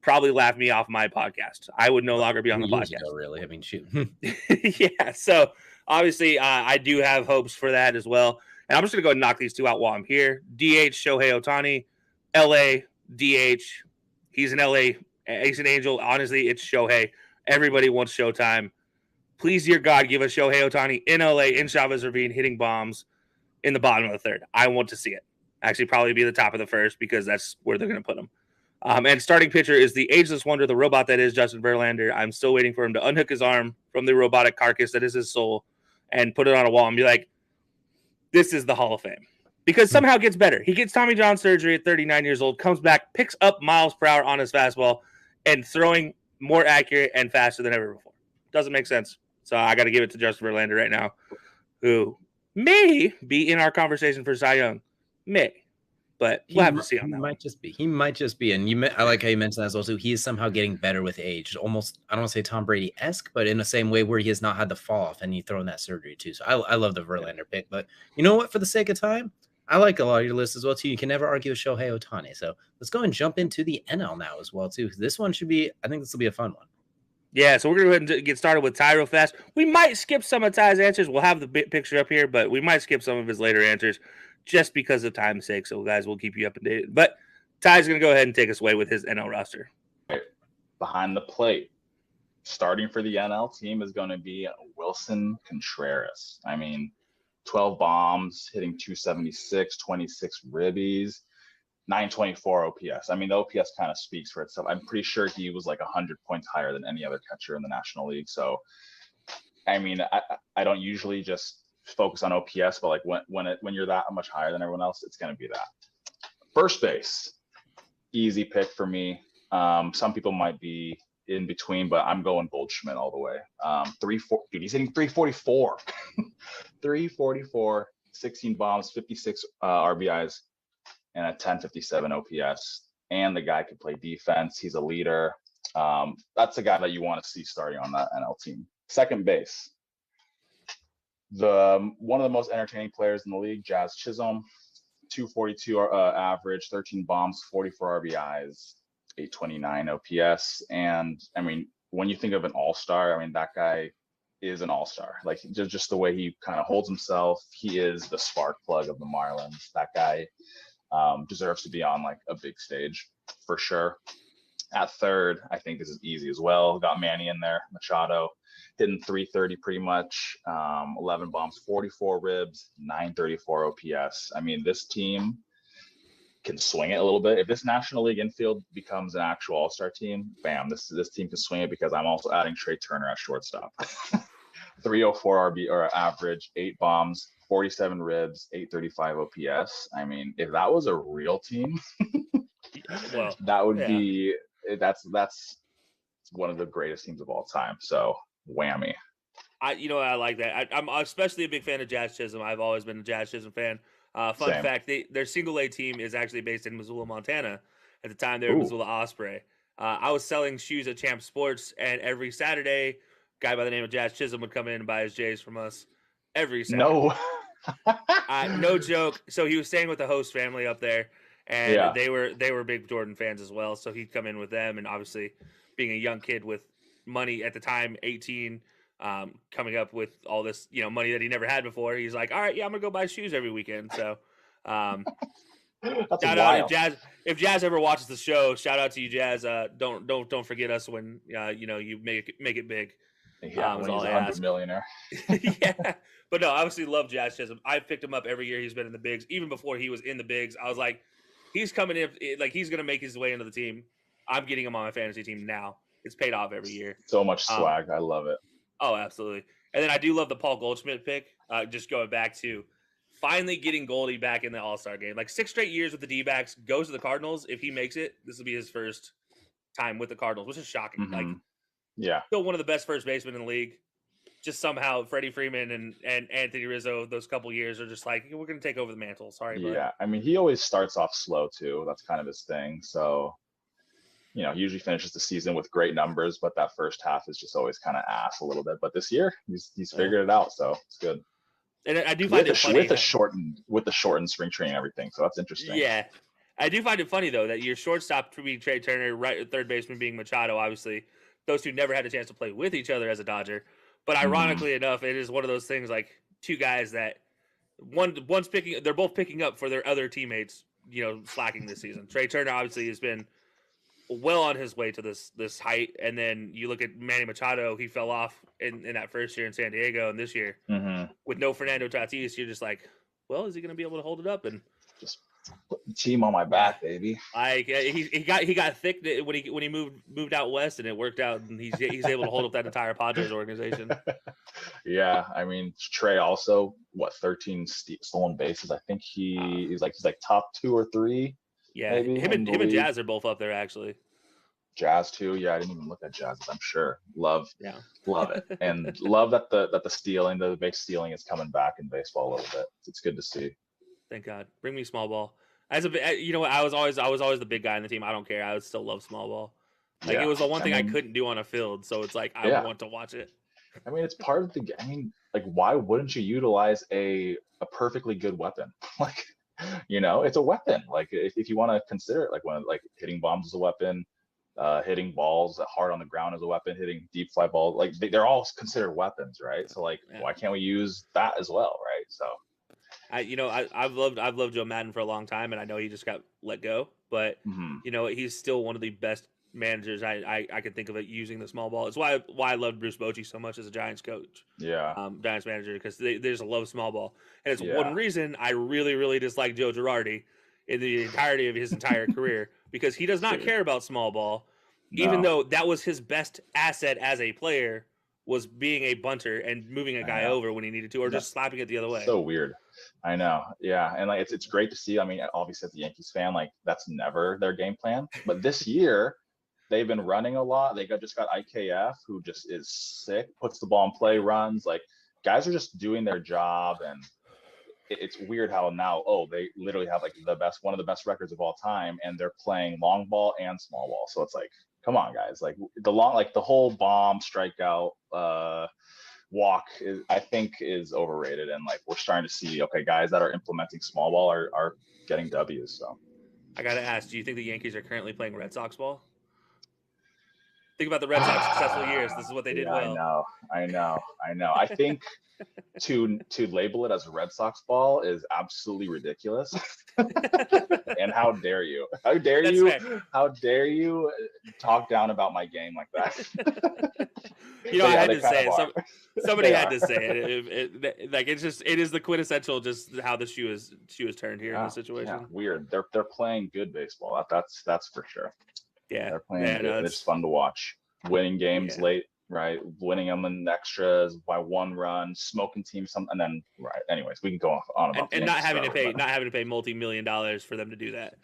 Probably laugh me off my podcast. I would no longer be on the podcast. Ago, really? I mean, shoot. Yeah. So obviously, I do have hopes for that as well. And I'm just going to go and knock these two out while I'm here. DH Shohei Ohtani, LA DH. He's an LA. He's an angel. Honestly, it's Shohei. Everybody wants Showtime. Please, dear God, give us Shohei Ohtani in LA, in Chavez Ravine, hitting bombs in the bottom of the third. I want to see it. Actually, probably be the top of the first because that's where they're going to put him. And starting pitcher is the ageless wonder, the robot that is Justin Verlander. I'm still waiting for him to unhook his arm from the robotic carcass that is his soul and put it on a wall and be like, this is the Hall of Fame. Because somehow gets better. He gets Tommy John surgery at 39 years old, comes back, picks up miles per hour on his fastball, and throwing more accurate and faster than ever before. Doesn't make sense. So I got to give it to Justin Verlander right now, who may be in our conversation for Cy Young. May. But we'll have to see on that. He might just be. And I like how you mentioned that as well, too. He is somehow getting better with age. Almost, I don't want to say Tom Brady-esque, but in the same way where he has not had the fall off and he thrown that surgery, too. So I love the Verlander pick. But you know what? For the sake of time, I like a lot of your list as well, too. You can never argue with Shohei Ohtani. So let's go and jump into the NL now as well, too. This one should be, I think this will be a fun one. Yeah, so we're going to go ahead and get started with Ty real fast. We might skip some of Ty's answers. We'll have the picture up here, but we might skip some of his later answers just because of time's sake. So, guys, we'll keep you up to date. But Ty's going to go ahead and take us away with his NL roster. Behind the plate, starting for the NL team is going to be Wilson Contreras. I mean, 12 bombs, hitting 276, 26 ribbies, 924 OPS. I mean, the OPS kind of speaks for itself. I'm pretty sure he was like 100 points higher than any other catcher in the National League. So, I mean, I don't usually just focus on OPS, but like when you're that much higher than everyone else, it's going to be that. First base, easy pick for me. Some people might be in between, but I'm going Goldschmidt all the way. 3-4, dude, he's hitting 344, 344, 16 bombs, 56 RBIs, and a 1057 OPS. And the guy could play defense. He's a leader. That's a guy that you want to see starting on that NL team. Second base, one of the most entertaining players in the league, Jazz Chisholm, 242 average, 13 bombs, 44 RBIs, 829 OPS. And I mean, when you think of an all-star, I mean, that guy is an all-star. Like just the way he kind of holds himself, he is the spark plug of the Marlins. That guy deserves to be on like a big stage for sure. At third, I think this is easy as well. Got Manny in there, Machado, hitting 330 pretty much, 11 bombs, 44 ribs, 934 OPS. I mean, this team can swing it a little bit. If this National League infield becomes an actual all-star team, bam, this team can swing it because I'm also adding Trey Turner at shortstop. 304 RB or average, 8 bombs, 47 ribs, 835 OPS. I mean, if that was a real team, well, that would be that's one of the greatest teams of all time. So whammy. I like that. I'm especially a big fan of Jazz Chisholm. I've always been a Jazz Chisholm fan. Fun fact, their single A team is actually based in Missoula, Montana. At the time, they were Missoula Osprey. I was selling shoes at Champ Sports, and every Saturday, a guy by the name of Jazz Chisholm would come in and buy his J's from us every Saturday. No. No joke. So he was staying with the host family up there, and they were big Jordan fans as well. So he'd come in with them, and obviously, being a young kid with money at the time, 18, coming up with all this, money that he never had before. He's like, all right, I'm gonna go buy shoes every weekend. So, shout out if Jazz ever watches the show. Shout out to you, Jazz. Don't forget us when you make it big. Yeah, Is when he's all I 100 ask. millionaire. Yeah, but no, I obviously love Jazz Chisholm. I've picked him up every year he's been in the bigs. Even before he was in the bigs, I was like, he's coming in, like he's gonna make his way into the team. I'm getting him on my fantasy team now. It's paid off every year. So much Um, swag. I love it. oh, absolutely. And then I do love the Paul Goldschmidt pick. Just going back to finally getting Goldie back in the All-Star game. Like 6 straight years with the D-backs, goes to the Cardinals. If he makes it, this will be his first time with the Cardinals, which is shocking. Like, Yeah. still one of the best first basemen in the league. Just somehow Freddie Freeman and Anthony Rizzo, those couple years are just like, we're going to take over the mantle. Sorry, bud. Yeah. I mean, he always starts off slow too. That's kind of his thing. So, he usually finishes the season with great numbers, but that first half is just always kind of ass a little bit. But this year, he's figured it out, so it's good. And I do find it funny with the shortened spring training and everything. So that's interesting. Yeah, I do find it funny though that your shortstop being Trey Turner, right, third baseman being Machado. Obviously, those two never had a chance to play with each other as a Dodger. But ironically enough, it is one of those things like two guys that they're both picking up for their other teammates, slacking this season. Trey Turner obviously has been well on his way to this height, and then you look at Manny Machado, he fell off in that first year in San Diego, and this year with no Fernando Tatis, you're just like, well, is he going to be able to hold it up? And just put the team on my back, baby. Like he got thick when he moved out west, and it worked out, and he's able to hold up that entire Padres organization. Yeah, I mean Trey also 13 stolen bases. I think he's like top 2 or 3. Yeah, maybe him and Jazz are both up there actually. Jazz too. Yeah, I didn't even look at Jazz. I'm sure. Love it, and love that the big stealing is coming back in baseball a little bit. It's good to see. Thank God. Bring me small ball. I was always the big guy in the team. I don't care. I would still love small ball. Like it was the one thing I couldn't do on a field, so it's like I want to watch it. I mean, it's part of the. I mean, like, why wouldn't you utilize a perfectly good weapon? Like, it's a weapon. Like, if you want to consider it, like hitting bombs is a weapon, hitting balls hard on the ground is a weapon, hitting deep fly balls, like they're all considered weapons, right? So, like, why can't we use that as well, right? So, I've loved Joe Madden for a long time, and I know he just got let go, but he's still one of the best managers I can think of it using the small ball. It's why I loved Bruce Bochy so much as a Giants coach. Yeah. Giants manager, because they just love small ball. And it's one reason I really, really dislike Joe Girardi in the entirety of his entire career, because he does not care about small ball, even though that was his best asset as a player, was being a bunter and moving a guy over when he needed to, or just slapping it the other way. So weird. I know. Yeah. And like it's great to see. I mean, obviously as a Yankees fan, like that's never their game plan. But this year they've been running a lot. They just got IKF, who just is sick, puts the ball in play, runs. Like guys are just doing their job, and it's weird how now they literally have like one of the best records of all time, and they're playing long ball and small ball. So it's like, come on, guys. Like the whole bomb strikeout walk I think is overrated, and like we're starting to see guys that are implementing small ball are getting W's. So I gotta ask, do you think the Yankees are currently playing Red Sox ball? Think about the Red Sox successful years. This is what they did well. I know. I think to label it as Red Sox ball is absolutely ridiculous. And how dare you? How dare you talk down about my game like that? I had to say it. Somebody had to say it. Like it is the quintessential just how the shoe is turned here in this situation. Yeah, weird. They're playing good baseball. That's for sure. Yeah, they're playing good. It's fun to watch. Winning games late, right? Winning them in extras by 1 run, smoking teams, and then right. Anyways, we can go on about and not having to pay multi-million for them to do that.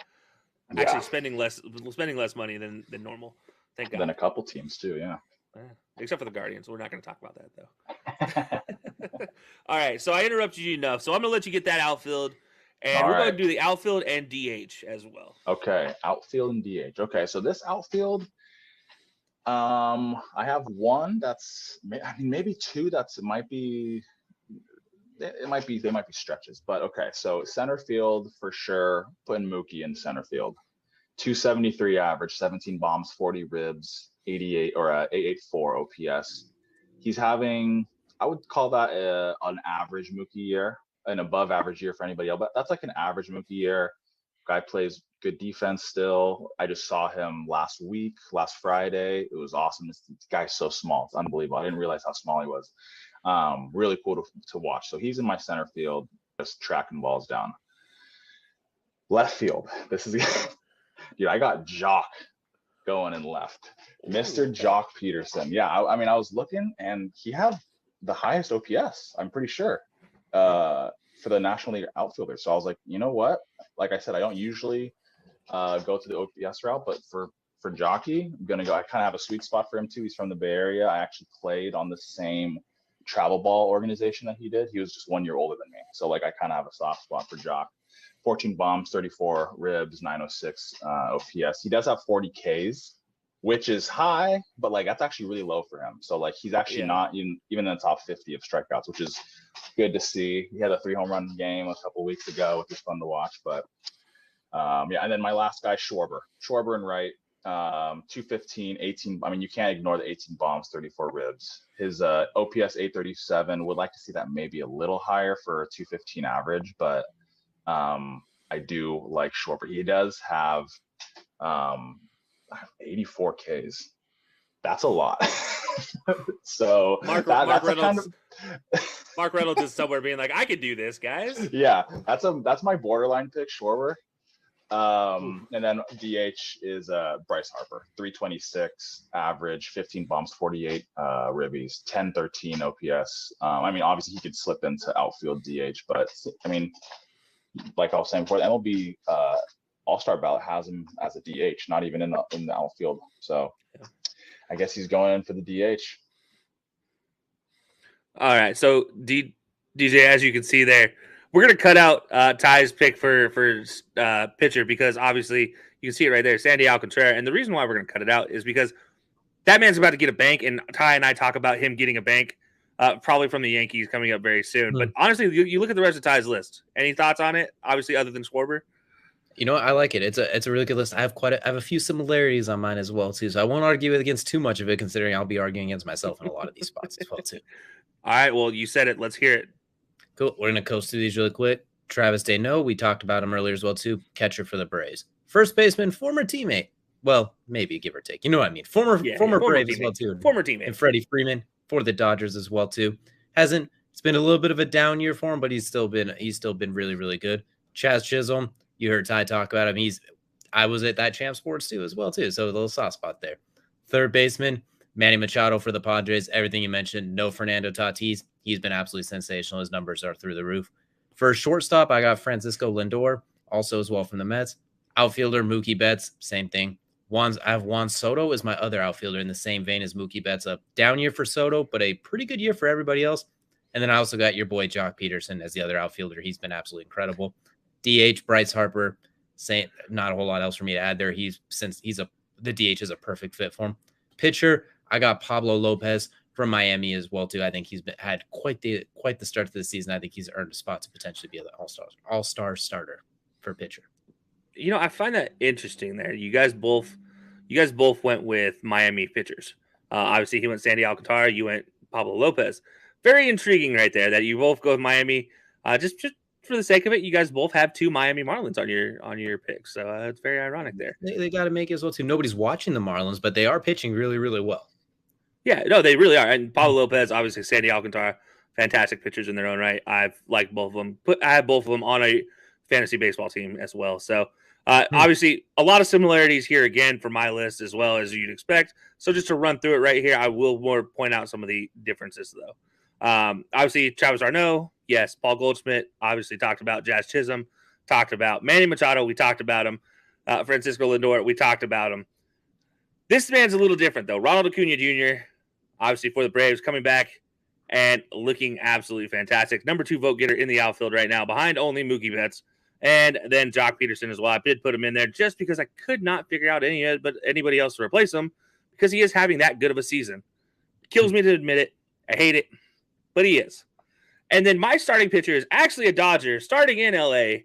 Actually, spending less money than normal. Thank God. Than a couple teams too, yeah. Except for the Guardians. We're not going to talk about that though. All right, so I interrupted you enough, so I'm going to let you get that outfield. And we're going to do the outfield and DH as well. Okay, outfield and DH. Okay, so this outfield, I have one that's, maybe 2 they might be stretches, but okay. So center field for sure, putting Mookie in center field. 273 average, 17 bombs, 40 ribs, 88 or 884 OPS. He's having, I would call that an average Mookie year. An above average year for anybody else, but that's like an average Mookie year. Guy plays good defense still. I just saw him last Friday. It was awesome. This guy's so small. It's unbelievable. I didn't realize how small he was. Really cool to watch. So he's in my center field, just tracking balls down. Left field. This is dude, I got Jock going in left. Mr. Jock Peterson. Yeah, I mean, I was looking and he had the highest OPS, I'm pretty sure, for the National League outfielder. So I was like, you know what? Like I said, I don't usually go to the OPS route, but for Jockey, I'm gonna go. I kind of have a sweet spot for him too. He's from the Bay Area. I actually played on the same travel ball organization that he did. He was just 1 year older than me, so like I kind of have a soft spot for Jock. 14 bombs, 34 ribs, 906 OPS. He does have 40 Ks, which is high, but like that's actually really low for him. So like he's actually not even in the top 50 of strikeouts, which is good to see. He had a 3 home run game a couple weeks ago, which was fun to watch. But yeah, and then my last guy, Schwarber in right, 215, 18. I mean, you can't ignore the 18 bombs, 34 ribs. His OPS 837. Would like to see that maybe a little higher for a 215 average, but I do like Schwarber. He does have 84 Ks. That's a lot. So Mark Reynolds is somewhere being like, I could do this, guys. Yeah, that's my borderline pick, Schwarber. And then DH is Bryce Harper, 326 average, 15 bombs, 48 ribbies, 1013 OPS. I mean, obviously he could slip into outfield DH, but I mean, like I was saying before, the MLB All-Star ballot has him as a DH, not even in the outfield. So I guess he's going in for the DH. All right. So DJ, as you can see there, we're gonna cut out Ty's pick for pitcher because obviously you can see it right there, Sandy Alcantara. And the reason why we're gonna cut it out is because that man's about to get a bank, and Ty and I talk about him getting a bank. Probably from the Yankees coming up very soon. But honestly, you look at the rest of Ty's list. Any thoughts on it? Obviously, other than Schwarber. You know, I like it. It's a really good list. I have a few similarities on mine as well too. So I won't argue against too much of it, considering I'll be arguing against myself in a lot of these spots as well too. All right. Well, you said it. Let's hear it. Cool. We're gonna coast through these really quick. Travis Deneau, we talked about him earlier as well too. Catcher for the Braves. First baseman, former teammate. Well, maybe give or take. You know what I mean. Former Brave as well too. Former teammate. And Freddie Freeman for the Dodgers as well too. It's been a little bit of a down year for him, but he's still been really, really good. Chaz Chisholm, you heard Ty talk about him. I was at that Champ Sports too as well too. So a little soft spot there. Third baseman, Manny Machado for the Padres. Everything you mentioned. No Fernando Tatis. He's been absolutely sensational. His numbers are through the roof. For shortstop, I got Francisco Lindor, also as well from the Mets. Outfielder, Mookie Betts, same thing. I have Juan Soto as my other outfielder in the same vein as Mookie Betts. A down year for Soto, but a pretty good year for everybody else. And then I also got your boy Jock Peterson as the other outfielder. He's been absolutely incredible. DH, Bryce Harper. Not a whole lot else for me to add there. The DH is a perfect fit for him. Pitcher, I got Pablo Lopez from Miami as well too. I think he's had quite the start to the season. I think he's earned a spot to potentially be an all-star starter for pitcher. You know, I find that interesting there. You guys both went with Miami pitchers. Obviously, he went Sandy Alcantara. You went Pablo Lopez. Very intriguing right there that you both go with Miami. Just for the sake of it, you guys both have 2 Miami Marlins on your picks. So it's very ironic there. They got to make it as well too. Nobody's watching the Marlins, but they are pitching really, really well. Yeah, no, they really are. And Pablo Lopez, obviously, Sandy Alcantara, fantastic pitchers in their own right. I've liked both of them. I have both of them on a fantasy baseball team as well. So obviously, a lot of similarities here again for my list as well as you'd expect. So just to run through it right here, I will more point out some of the differences though. Obviously, Travis Arnaud, yes. Paul Goldschmidt, obviously talked about. Jazz Chisholm, talked about. Manny Machado, we talked about him. Francisco Lindor, we talked about him. This man's a little different though. Ronald Acuna Jr., obviously for the Braves, coming back and looking absolutely fantastic. Number 2 vote getter in the outfield right now, behind only Mookie Betts. And then Jock Peterson as well. I did put him in there just because I could not figure out anybody else to replace him because he is having that good of a season. It kills me to admit it. I hate it, but he is. And then my starting pitcher is actually a Dodger starting in LA,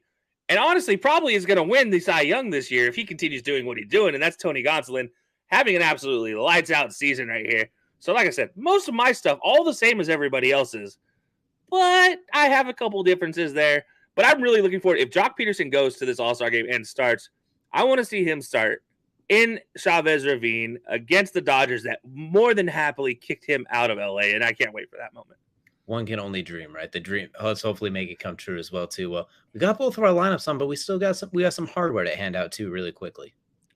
and honestly probably is going to win the Cy Young this year if he continues doing what he's doing, and that's Tony Gonsolin having an absolutely lights-out season right here. So like I said, most of my stuff all the same as everybody else's, but I have a couple differences there. But I'm really looking forward. If Jock Peterson goes to this All-Star game and starts, I want to see him start in Chavez Ravine against the Dodgers that more than happily kicked him out of LA, and I can't wait for that moment. One can only dream, right? The dream. Let's hopefully make it come true as well too. Well, we got both of our lineups on, but we still got some hardware to hand out too, really quickly.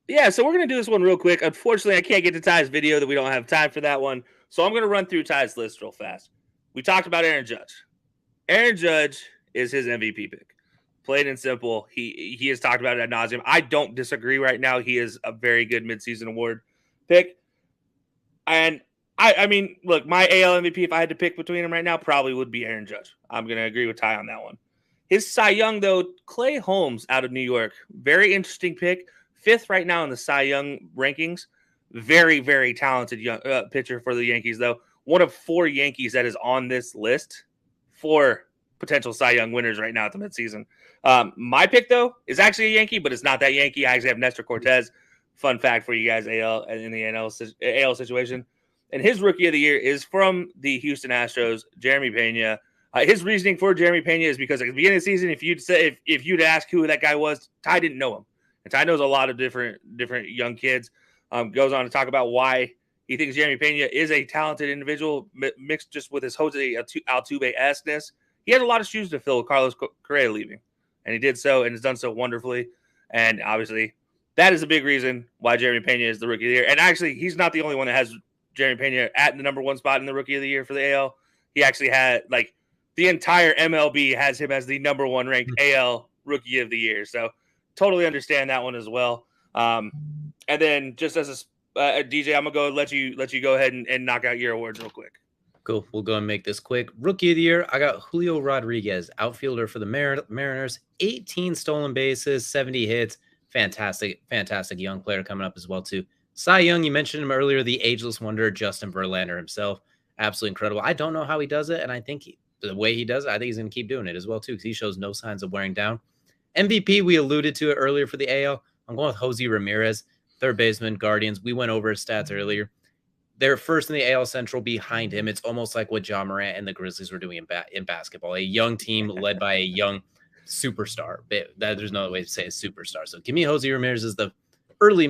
Yeah, so we're gonna do this one real quick. Unfortunately, I can't get to Ty's video that we don't have time for that one, so I'm gonna run through Ty's list real fast. We talked about Aaron Judge. Aaron Judge is his MVP pick. Plain and simple. He has talked about it ad nauseum. I don't disagree right now. He is a very good midseason award pick. And I mean, look, my AL MVP, if I had to pick between them right now, probably would be Aaron Judge. I'm going to agree with Ty on that one. His Cy Young, though, Clay Holmes out of New York. Very interesting pick. 5th right now in the Cy Young rankings. Very, very talented young pitcher for the Yankees, though. One of 4 Yankees that is on this list for potential Cy Young winners right now at the midseason. My pick, though, is actually a Yankee, but it's not that Yankee. I actually have Nestor Cortez. Fun fact for you guys, AL in the AL situation. And his rookie of the year is from the Houston Astros, Jeremy Pena. His reasoning for Jeremy Pena is because at the beginning of the season, if you'd ask who that guy was, Ty didn't know him. And Ty knows a lot of different young kids. Goes on to talk about why he thinks Jeremy Pena is a talented individual, mixed just with his Jose Altuve-esqueness. He had a lot of shoes to fill with Carlos Correa leaving, and he did so and has done so wonderfully. And obviously, that is a big reason why Jeremy Pena is the rookie of the year. And actually, he's not the only one that has Jeremy Pena at the number 1 spot in the rookie of the year for the AL. He actually had, like, the entire MLB has him as the number 1 ranked AL rookie of the year. So totally understand that one as well. And then just as a DJ, I'm gonna let you go ahead and knock out your awards real quick. Cool. We'll go and make this quick. Rookie of the year, I got Julio Rodriguez, outfielder for the Mariners. 18 stolen bases, 70 hits. Fantastic young player coming up as well too. Cy Young, you mentioned him earlier, the ageless wonder, Justin Verlander himself. Absolutely incredible. I don't know how he does it, and I think the way he does it, I think he's going to keep doing it as well too, because he shows no signs of wearing down. MVP, we alluded to it earlier for the AL. I'm going with Jose Ramirez, third baseman, Guardians. We went over his stats earlier. They're first in the AL Central behind him. It's almost like what John Morant and the Grizzlies were doing in basketball. A young team led by a young superstar. There's no other way to say a superstar. So give me Jose Ramirez as the early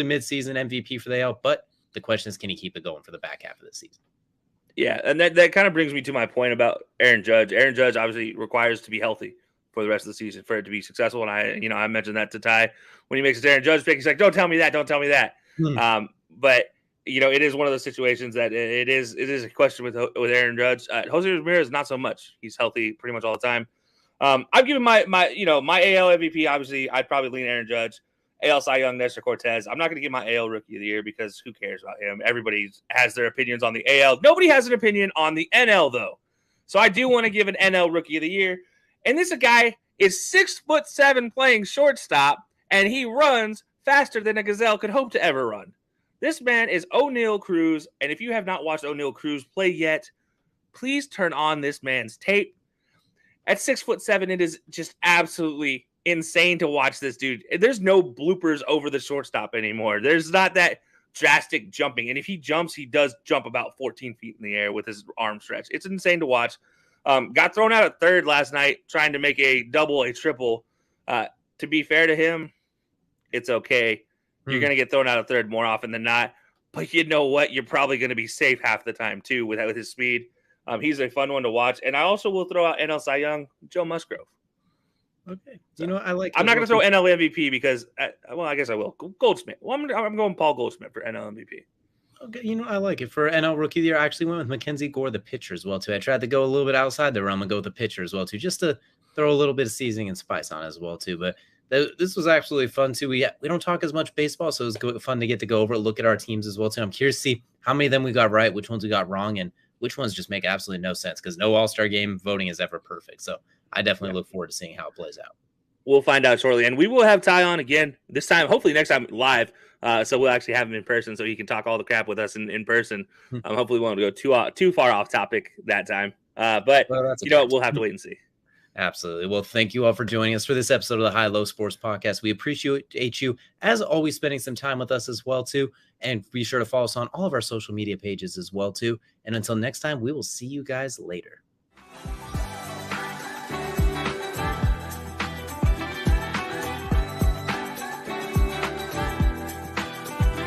mid-season MVP for the AL. But the question is, can he keep it going for the back half of the season? Yeah, and that kind of brings me to my point about Aaron Judge. Aaron Judge obviously requires to be healthy for the rest of the season for it to be successful. And I mentioned that to Ty when he makes his Aaron Judge pick. He's like, don't tell me that. Don't tell me that. But it is one of those situations that it is a question with Aaron Judge. Jose Ramirez, not so much. He's healthy pretty much all the time. I've given my AL MVP. Obviously, I'd probably lean Aaron Judge. AL Cy Young, Nestor Cortez. I'm not going to give my AL Rookie of the Year because who cares about him? Everybody has their opinions on the AL. Nobody has an opinion on the NL, though. So I do want to give an NL Rookie of the Year. And this guy is 6'7" playing shortstop, and he runs faster than a gazelle could hope to ever run. This man is O'Neal Cruz, and if you have not watched O'Neal Cruz play yet, please turn on this man's tape. At 6'7", it is just absolutely insane to watch this dude. There's no bloopers over the shortstop anymore. There's not that drastic jumping. And if he jumps, he does jump about 14 feet in the air with his arm stretch. It's insane to watch. Got thrown out at third last night trying to make a double, a triple. To be fair to him, it's okay. You're going to get thrown out at third more often than not. But you know what? You're probably going to be safe half the time, too, with his speed. He's a fun one to watch. And I also will throw out NL Cy Young, Joe Musgrove. Okay. So, I like. I'm not going to throw NL MVP because, I guess I will. Goldschmidt. Well, I'm going Paul Goldschmidt for NL MVP. Okay, I like it. For NL Rookie of the Year, I actually went with Mackenzie Gore, the pitcher, as well, too. I tried to go a little bit outside the realm and go with the pitcher as well, too, just to throw a little bit of seasoning and spice on it as well, too. But this was actually fun, too. We don't talk as much baseball, so it was fun to get to go over, look at our teams as well, too. I'm curious to see how many of them we got right, which ones we got wrong, and which ones just make absolutely no sense, because no All-Star game voting is ever perfect. So I definitely look forward to seeing how it plays out. We'll find out shortly. And we will have Ty on again this time, hopefully next time live. So we'll actually have him in person so he can talk all the crap with us in person. Hopefully we won't go too far off topic that time. But we'll have to wait and see. Absolutely. Well, thank you all for joining us for this episode of the High Low Sports Podcast. We appreciate you, as always, spending some time with us as well, too. And be sure to follow us on all of our social media pages as well, too. And until next time, we will see you guys later.